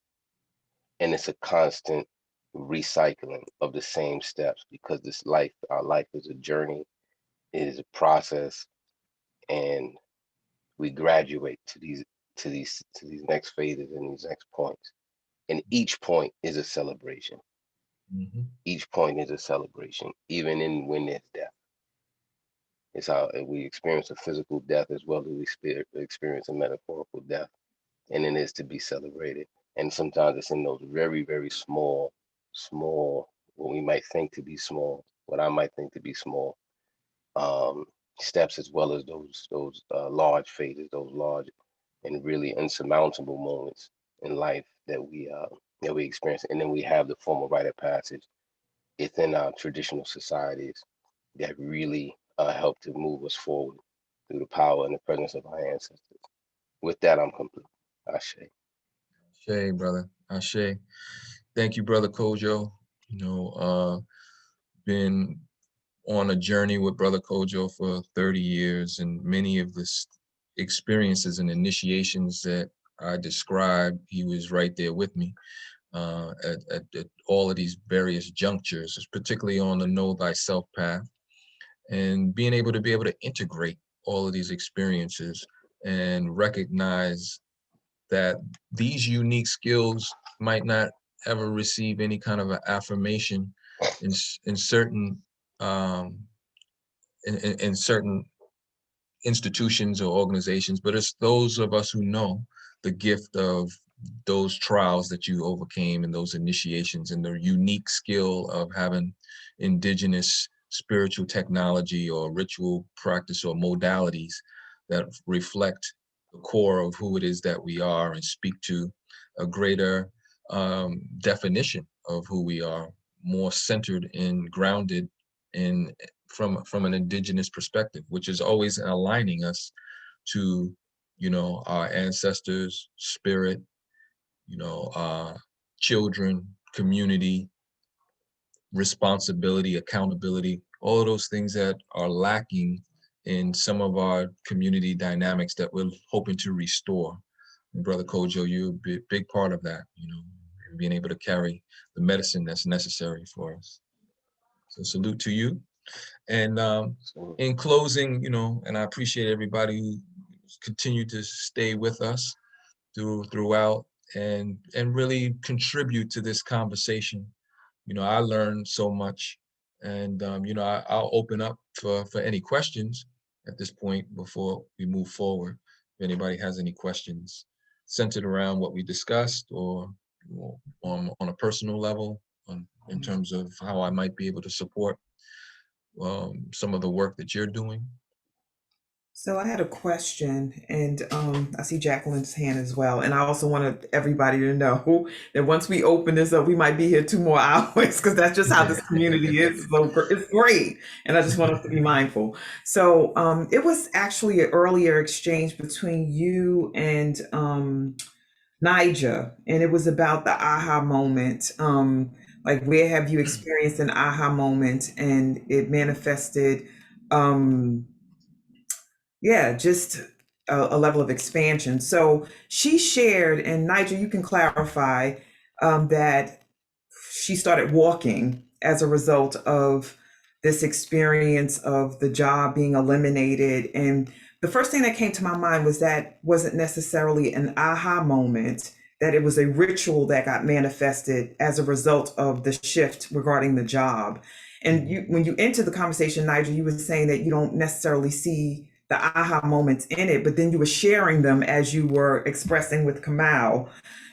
and it's a constant recycling of the same steps, because our life is a journey, it is a process, and we graduate to these next phases and these next points, and each point is a celebration. Each point is a celebration, even when there's death. It's how we experience a physical death as well as we experience a metaphorical death, and it is to be celebrated. And sometimes it's in those very, very small, what we might think to be small, what I might think to be small um, steps, as well as those large phases, those large and really insurmountable moments in life that we experience. And then we have the form of rite of passage within our traditional societies that really help to move us forward through the power and the presence of our ancestors. With that, I'm complete. Ashe. Ashe, brother. Ashe. Thank you, brother Kojo. Been on a journey with brother Kojo for 30 years, and many of the experiences and initiations that I described, he was right there with me at all of these various junctures, particularly on the Know Thyself path, and being able to integrate all of these experiences and recognize that these unique skills might not ever receive any kind of an affirmation in certain um, in certain institutions or organizations, but it's those of us who know the gift of those trials that you overcame and those initiations and the unique skill of having indigenous spiritual technology or ritual practice or modalities that reflect the core of who it is that we are and speak to a greater definition of who we are, more centered and grounded in from an indigenous perspective, which is always aligning us to, our ancestors, spirit, children, community, responsibility, accountability, all of those things that are lacking in some of our community dynamics that we're hoping to restore. And Brother Kojo, you're a big part of that, being able to carry the medicine that's necessary for us. So salute to you. And in closing, and I appreciate everybody who continue to stay with us throughout and really contribute to this conversation. I learned so much, and I'll open up for any questions at this point before we move forward. If anybody has any questions centered around what we discussed, or on a personal level, in terms of how I might be able to support some of the work that you're doing. So I had a question, and I see Jacqueline's hand as well. And I also wanted everybody to know that once we open this up, we might be here 2 more hours because that's just how this community is. So it's great, and I just want us to be mindful. So it was actually an earlier exchange between you and Nija, and it was about the aha moment. Like, where have you experienced an aha moment, and it manifested? Yeah, just a level of expansion. So she shared, and Nigel, you can clarify that she started walking as a result of this experience of the job being eliminated. And the first thing that came to my mind was that wasn't necessarily an aha moment, that it was a ritual that got manifested as a result of the shift regarding the job. And you, when you entered the conversation, Nigel, you were saying that you don't necessarily see the aha moments in it, but then you were sharing them as you were expressing with Kamau.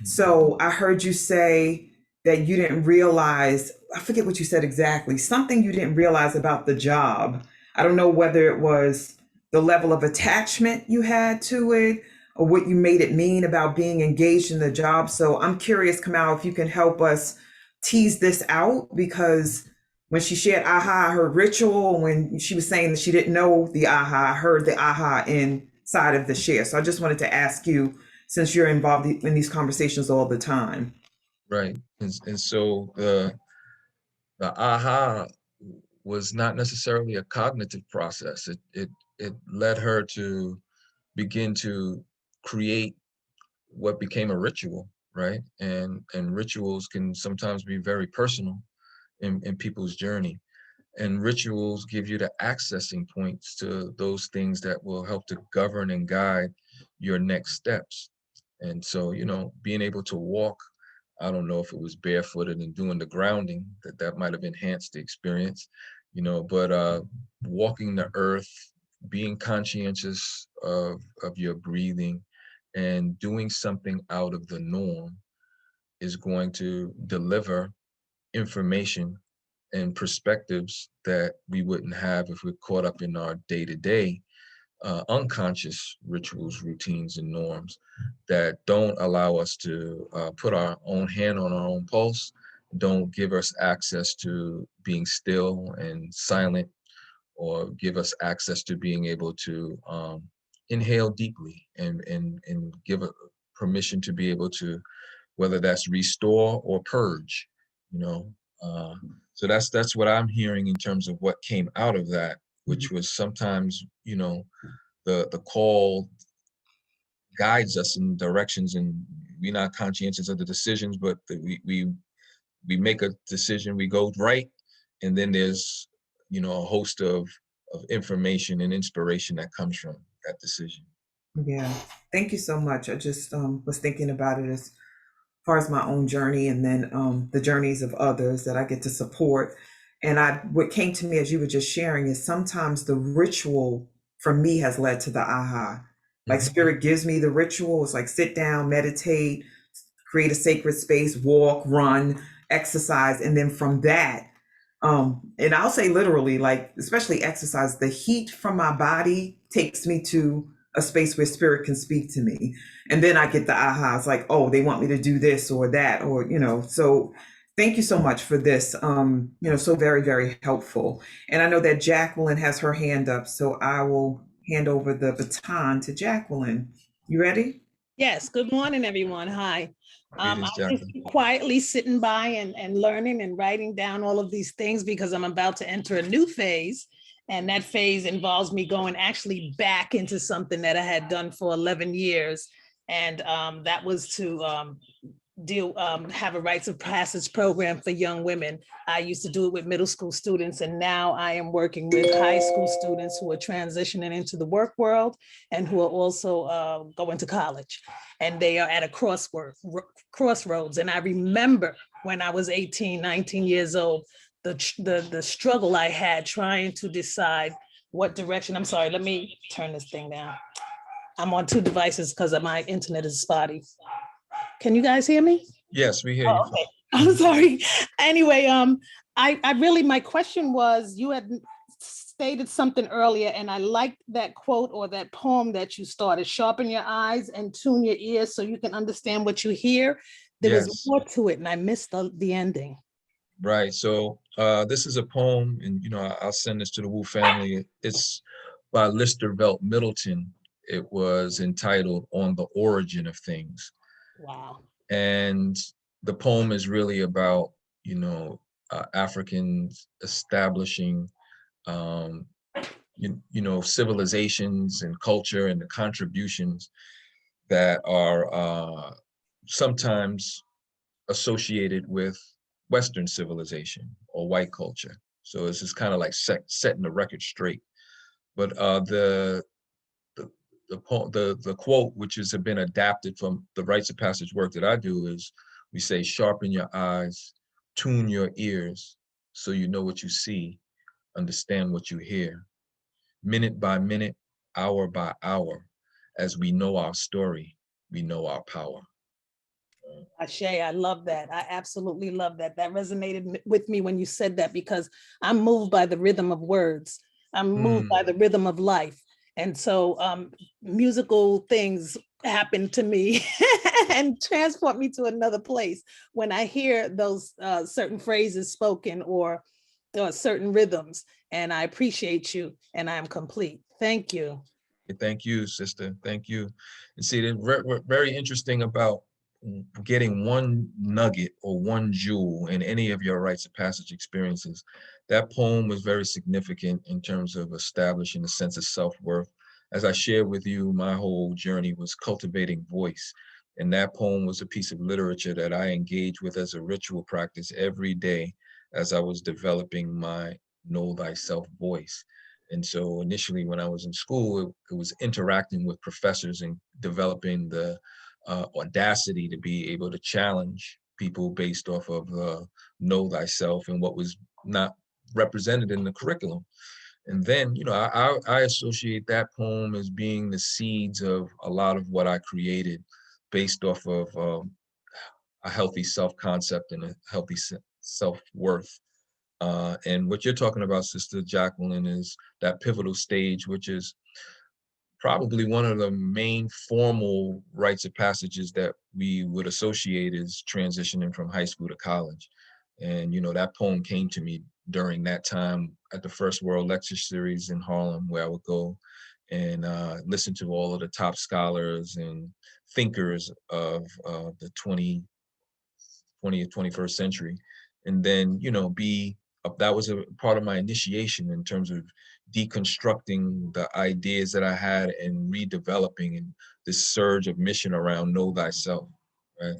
So I heard you say that you didn't realize, I forget what you said exactly, something you didn't realize about the job. I don't know whether it was the level of attachment you had to it or what you made it mean about being engaged in the job. So I'm curious, Kamau, if you can help us tease this out, because when she shared aha, her ritual, when she was saying that she didn't know the aha, I heard the aha inside of the share. So I just wanted to ask you, since you're involved in these conversations all the time. Right. And so the aha was not necessarily a cognitive process. It led her to begin to create what became a ritual, right? And rituals can sometimes be very personal in people's journey. And rituals give you the accessing points to those things that will help to govern and guide your next steps. And so, you know, being able to walk, I don't know if it was barefooted and doing the grounding, that might have enhanced the experience, you know, but walking the earth, being conscientious of your breathing and doing something out of the norm is going to deliver information and perspectives that we wouldn't have if we're caught up in our day-to-day unconscious rituals, routines, and norms that don't allow us to put our own hand on our own pulse, don't give us access to being still and silent, or give us access to being able to inhale deeply and give a permission to be able to, whether that's restore or purge, you know. So that's what I'm hearing in terms of what came out of that, which was sometimes, you know, the call guides us in directions, and we're not conscientious of the decisions, but we make a decision, we go right, and then there's, you know, a host of information and inspiration that comes from that decision. Yeah, thank you so much. I just was thinking about it as far as my own journey, and then the journeys of others that I get to support. And what came to me as you were just sharing is sometimes the ritual for me has led to the aha. Like, spirit gives me the ritual. It's like sit down, meditate, create a sacred space, walk, run, exercise, and then from that, and I'll say literally, like, especially exercise, the heat from my body takes me to a space where spirit can speak to me. And then I get the aha. It's like, oh, they want me to do this or that, or, you know, so thank you so much for this. You know, so very, very helpful. And I know that Jacqueline has her hand up, so I will hand over the baton to Jacqueline. You ready? Yes, good morning, everyone. Hi. I'm Greetings, just Jacqueline. quietly sitting by and learning and writing down all of these things because I'm about to enter a new phase. And that phase involves me going actually back into something that I had done for 11 years. And that was to have a rites of passage program for young women. I used to do it with middle school students, and now I am working with high school students who are transitioning into the work world and who are also going to college. And they are at a crossroads. And I remember when I was 18, 19 years old, the struggle I had trying to decide what direction. I'm sorry, let me turn this thing down. I'm on 2 devices because my internet is spotty. Can you guys hear me? Yes, we hear you. Okay. I'm sorry. Anyway, I really, my question was, you had stated something earlier, and I liked that quote or that poem that you started, sharpen your eyes and tune your ears so you can understand what you hear. There was Yes, more to it, and I missed the ending. right. So this is a poem, and I'll send this to the Wu family. It's by Lister Velt Middleton. It was entitled "On the Origin of Things." Wow. And the poem is really about, Africans establishing, civilizations and culture and the contributions that are sometimes associated with Western civilization or white culture. So it's just kind of like setting the record straight. But the quote, which has been adapted from the rites of passage work that I do, is we say, sharpen your eyes, tune your ears, so you know what you see, understand what you hear. Minute by minute, hour by hour, as we know our story, we know our power. Ashe, I love that. I absolutely love that. That resonated with me when you said that, because I'm moved by the rhythm of words. I'm moved by the rhythm of life. And so musical things happen to me and transport me to another place when I hear those certain phrases spoken or certain rhythms. And I appreciate you, and I am complete. Thank you. Thank you, sister. Thank you. And see, very interesting about getting one nugget or one jewel in any of your rites of passage experiences. That poem was very significant in terms of establishing a sense of self-worth. As I shared with you, my whole journey was cultivating voice. And that poem was a piece of literature that I engaged with as a ritual practice every day as I was developing my know thyself voice. And so initially when I was in school, it was interacting with professors and developing the audacity to be able to challenge people based off of know thyself and what was not represented in the curriculum. And then, I associate that poem as being the seeds of a lot of what I created based off of a healthy self-concept and a healthy self-worth. And what you're talking about, Sister Jacqueline, is that pivotal stage, which is probably one of the main formal rites of passages that we would associate is transitioning from high school to college. And, that poem came to me during that time at the First World Lecture Series in Harlem, where I would go and listen to all of the top scholars and thinkers of the 20th, 21st century. And then, that was a part of my initiation in terms of deconstructing the ideas that I had and redeveloping and this surge of mission around know thyself, right?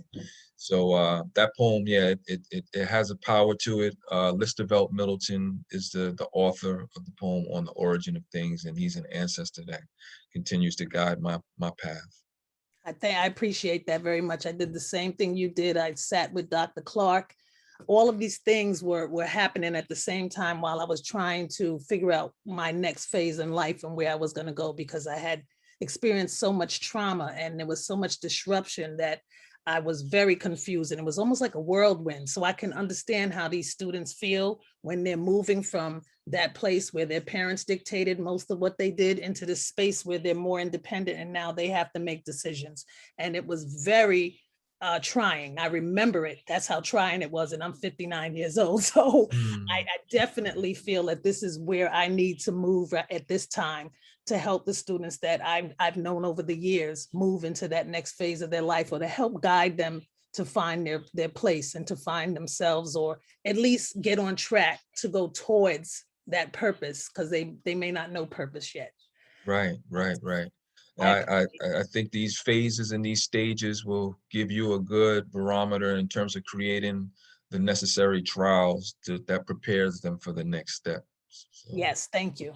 So that poem, yeah, it has a power to it. Lister Velt Middleton is the author of the poem On the Origin of Things, and he's an ancestor that continues to guide my path. I appreciate that very much. I did the same thing you did. I sat with Dr. Clark. All of these things were happening at the same time while I was trying to figure out my next phase in life and where I was going to go, because I had experienced so much trauma and there was so much disruption that I was very confused, and it was almost like a whirlwind. So I can understand how these students feel when they're moving from that place where their parents dictated most of what they did into this space where they're more independent and now they have to make decisions. And it was very trying. I remember it. That's how trying it was. And I'm 59 years old. So I definitely feel that this is where I need to move at this time to help the students that I've known over the years move into that next phase of their life, or to help guide them to find their place and to find themselves, or at least get on track to go towards that purpose, because they may not know purpose yet. Right. I think these phases and these stages will give you a good barometer in terms of creating the necessary trials that prepares them for the next step. So. Yes, thank you.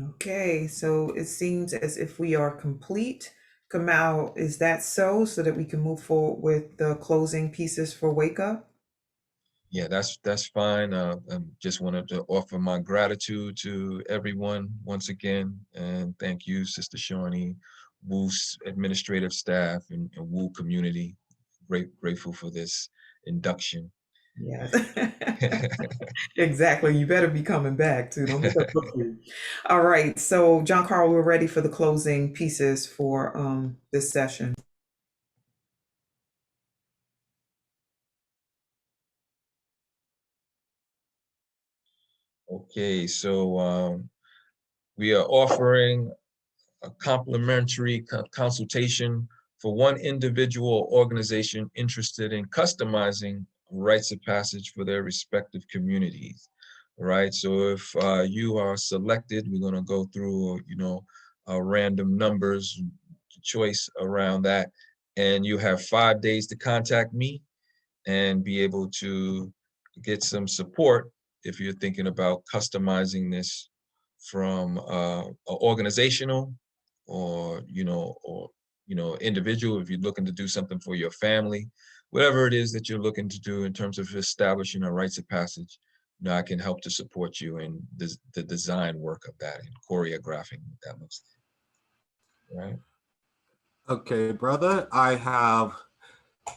Okay, so it seems as if we are complete. Kamau, is that so that we can move forward with the closing pieces for Wake Up? Yeah, that's fine. I just wanted to offer my gratitude to everyone once again, and thank you, Sister Shawnee, Wu's administrative staff, and Wu community. Grateful for this induction. Yes. Exactly. You better be coming back too. Don't make us look for you. All right. So, John Carl, we're ready for the closing pieces for this session. Okay, so we are offering a complimentary consultation for one individual or organization interested in customizing rites of passage for their respective communities. Right. So if you are selected, we're going to go through, random numbers choice around that, and you have 5 days to contact me and be able to get some support if you're thinking about customizing this from a organizational or individual. If you're looking to do something for your family, whatever it is that you're looking to do in terms of establishing a rites of passage, I can help to support you in the design work of that and choreographing what that looks like. Right. Okay, brother, I have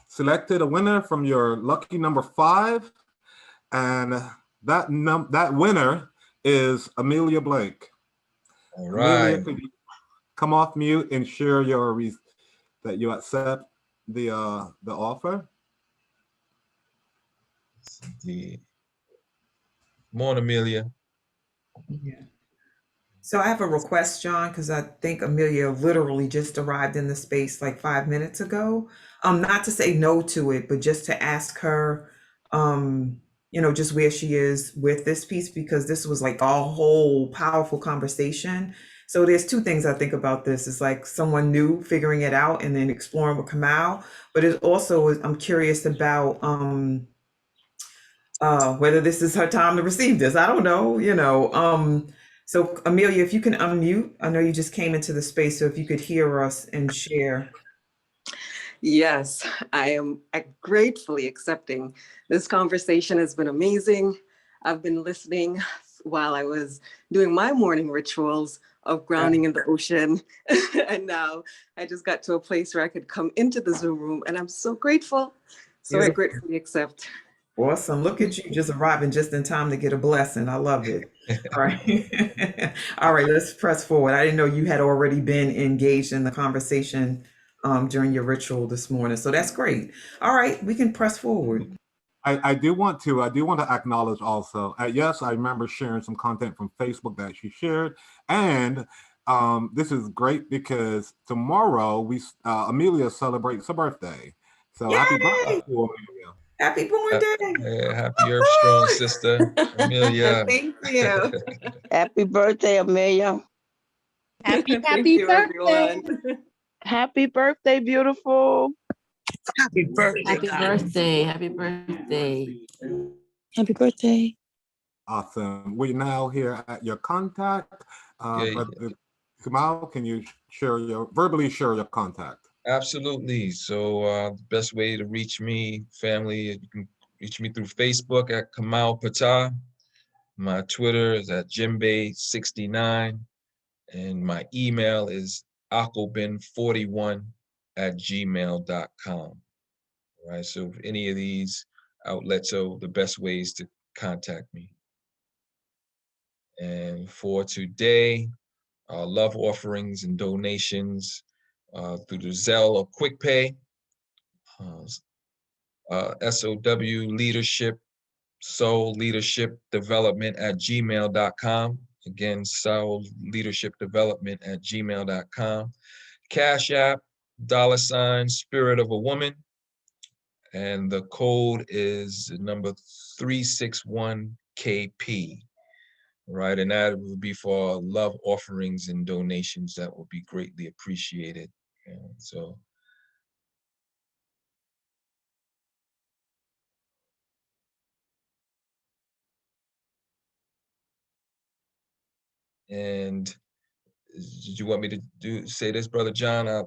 selected a winner from your lucky number 5, and that winner is Amelia Blake. All Amelia, right. could you come off mute and share that you accept the offer? Come on, Amelia. Yeah. So I have a request, John, because I think Amelia literally just arrived in the space like 5 minutes ago. Not to say no to it, but just to ask her, just where she is with this piece, because this was like a whole powerful conversation. So there's two things I think about this. It's like someone new figuring it out and then exploring with Kamau, but it also I'm curious about whether this is her time to receive this. I don't know. So Amelia, if you can unmute, I know you just came into the space, so if you could hear us and share. Yes, I am gratefully accepting. This conversation has been amazing. I've been listening while I was doing my morning rituals of grounding in the ocean. And now I just got to a place where I could come into the Zoom room, and I'm so grateful. So I Beautiful. gratefully accept. Awesome. Look at you just arriving just in time to get a blessing. I love it. All right. All right, let's press forward. I didn't know you had already been engaged in the conversation during your ritual this morning. So that's great. All right, we can press forward. I do want to acknowledge also. Yes, I remember sharing some content from Facebook that she shared, and this is great because tomorrow Amelia celebrates her birthday. So Yay! happy birthday to Amelia! Happy born day! Happy Earth Strong, sister Amelia. Thank you. Happy birthday, Amelia. Happy Thank you, birthday. everyone. Happy birthday, beautiful. Happy birthday, Happy guys. birthday. Happy birthday. Happy birthday. Awesome. We're now here at your contact. Okay. Kamau, can you verbally share your contact? Absolutely. So the best way to reach me, family, you can reach me through Facebook at Kamau Ptah. My Twitter is at Jimbei69. And my email is akobin41@gmail.com. Right. So if any of these outlets are the best ways to contact me. And for today, love offerings and donations through the Zelle or QuickPay, SOW Leadership, Soul Leadership Development at gmail.com. Again, Soul Leadership Development at gmail.com. Cash App, $ Spirit of a Woman. And the code is number 361KP. Right, and that would be for love offerings and donations. That would be greatly appreciated. And so, and did you want me to say this, Brother John? Our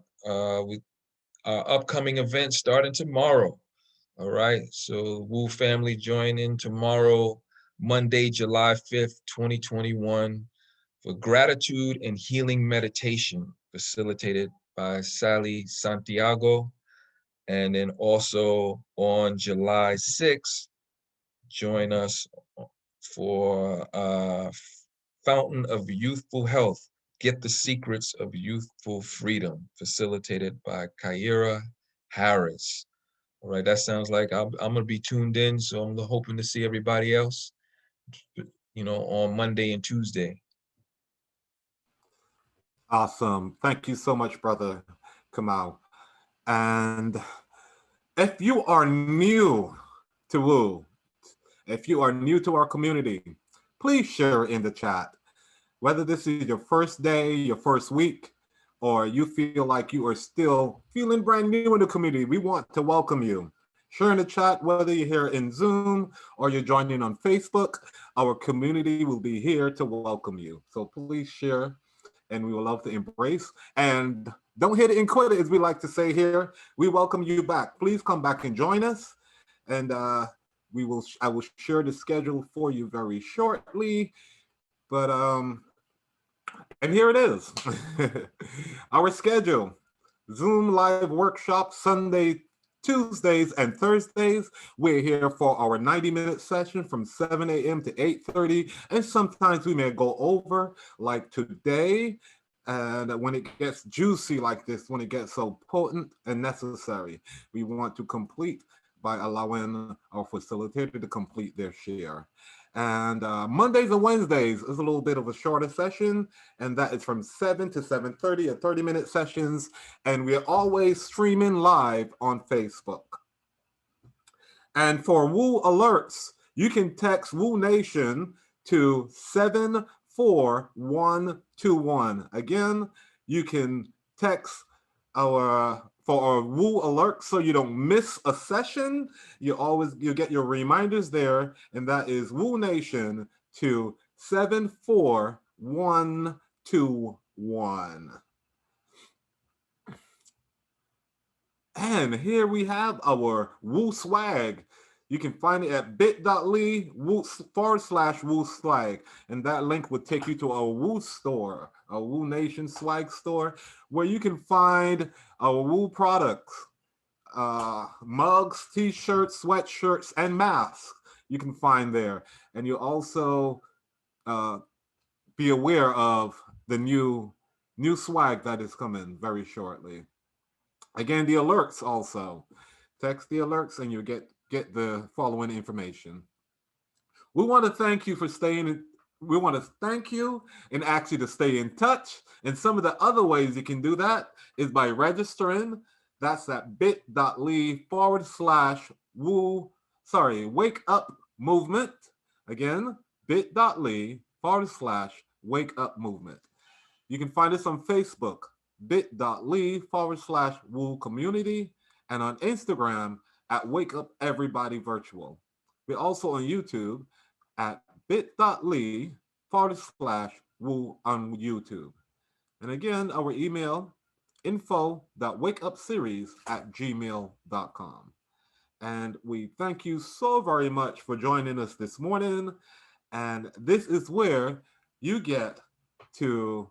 upcoming event starting tomorrow. All right, so Wu family join in tomorrow, Monday, July 5th, 2021. For gratitude and healing meditation facilitated by Sally Santiago. And then also on July 6th, join us for Fountain of Youthful Health, Get the Secrets of Youthful Freedom, facilitated by Kyra Harris. All right, that sounds like I'm gonna be tuned in, so I'm hoping to see everybody else, on Monday and Tuesday. Awesome. Thank you so much, Brother Kamau. And if you are new to WU, if you are new to our community, please share in the chat. Whether this is your first day, your first week, or you feel like you are still feeling brand new in the community, we want to welcome you. Share in the chat, whether you're here in Zoom or you're joining on Facebook, our community will be here to welcome you. So please share, and we will love to embrace. And don't hit it and quit it, as we like to say here. We welcome you back. Please come back and join us. And I will share the schedule for you very shortly. But and here it is. Our schedule: Zoom live workshop Sunday, Tuesdays, and Thursdays. We're here for our 90-minute session from 7 a.m. to 8:30, and sometimes we may go over, like today. And when it gets juicy like this, when it gets so potent and necessary, we want to complete by allowing our facilitator to complete their share. And Mondays and Wednesdays is a little bit of a shorter session, and that is from 7 to 7:30, 30-minute sessions, and we're always streaming live on Facebook. And for WU alerts, you can text WU Nation to 74121. Again, you can text for our WU alert so you don't miss a session. You get your reminders there, and that is WU Nation to 74121. And here we have our WU swag. You can find it at bit.ly/WU swag. And that link would take you to our WU store, a WU Nation swag store, where you can find our WU products, mugs, t-shirts, sweatshirts, and masks you can find there. And you'll also be aware of the new swag that is coming very shortly. Again, the alerts also. Text the alerts and you get the following information. We want to thank you for we want to thank you and ask you to stay in touch. And some of the other ways you can do that is by registering. That's at bit.ly/wake up movement. Again, bit.ly/wake up movement. You can find us on Facebook, bit.ly/WU community, and on Instagram at Wake Up Everybody Virtual. We're also on YouTube at bit.ly/WU on YouTube. And again, our email, info.wakeupseries@gmail.com. And we thank you so very much for joining us this morning. And this is where you get to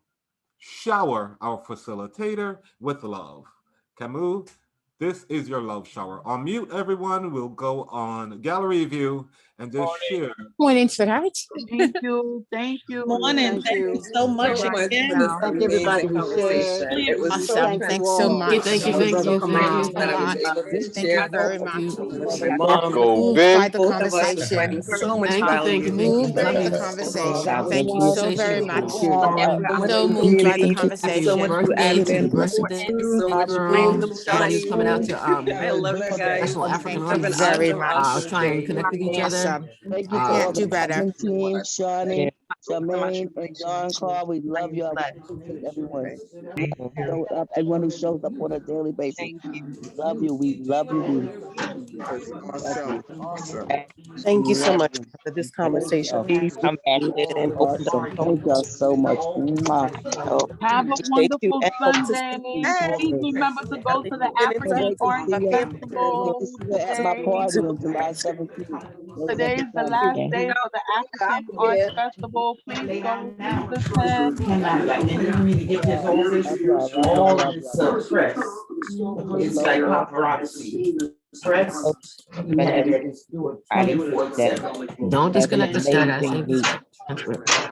shower our facilitator with love. Kamau, this is your love shower. On mute, everyone. We'll go on gallery view and just share. Morning, sweetheart. Thank you. Thank you. Morning. Thank you so much. Thank again. you. Thank everybody who shared. It was so Awesome. Thanks so much. Thank you. That was a lot. Thank you very much. Go, Moved Ben. by the conversation. so much Thank you, value. Moved by the conversation. Thank you so very much. So moved by the So much conversation. to add Birthday to to the the birthday so much girl. wisdom, Everybody's coming out to I love you guys. National African Thank you Artists. very much. Try and connect with each other. Awesome. Thank you to Uh, all Do the better. admin team, Shawnee, Charmaine, and John Carl. We love you. I appreciate everyone. Everyone who shows up on a daily basis. We love you. We love you. We love you. Love you. Awesome. Thank you so Love much you. for this conversation. I'm validated and opened up. Awesome. Thank y'all so much. Mwah. So Have a appreciate you wonderful and hope to see Sunday. you Please remember to go to the Can't African wait to Art see you. Can't wait Festival to see you at my today. party on July 17th. Don't let me Today's the come. last day for the African Art Festival. Please go, please attend. Love y'all. Love y'all. Love y'all. Love y'all. It's like paparazzi. Correct? I think that Don't have an disconnect us, guys. amazing week.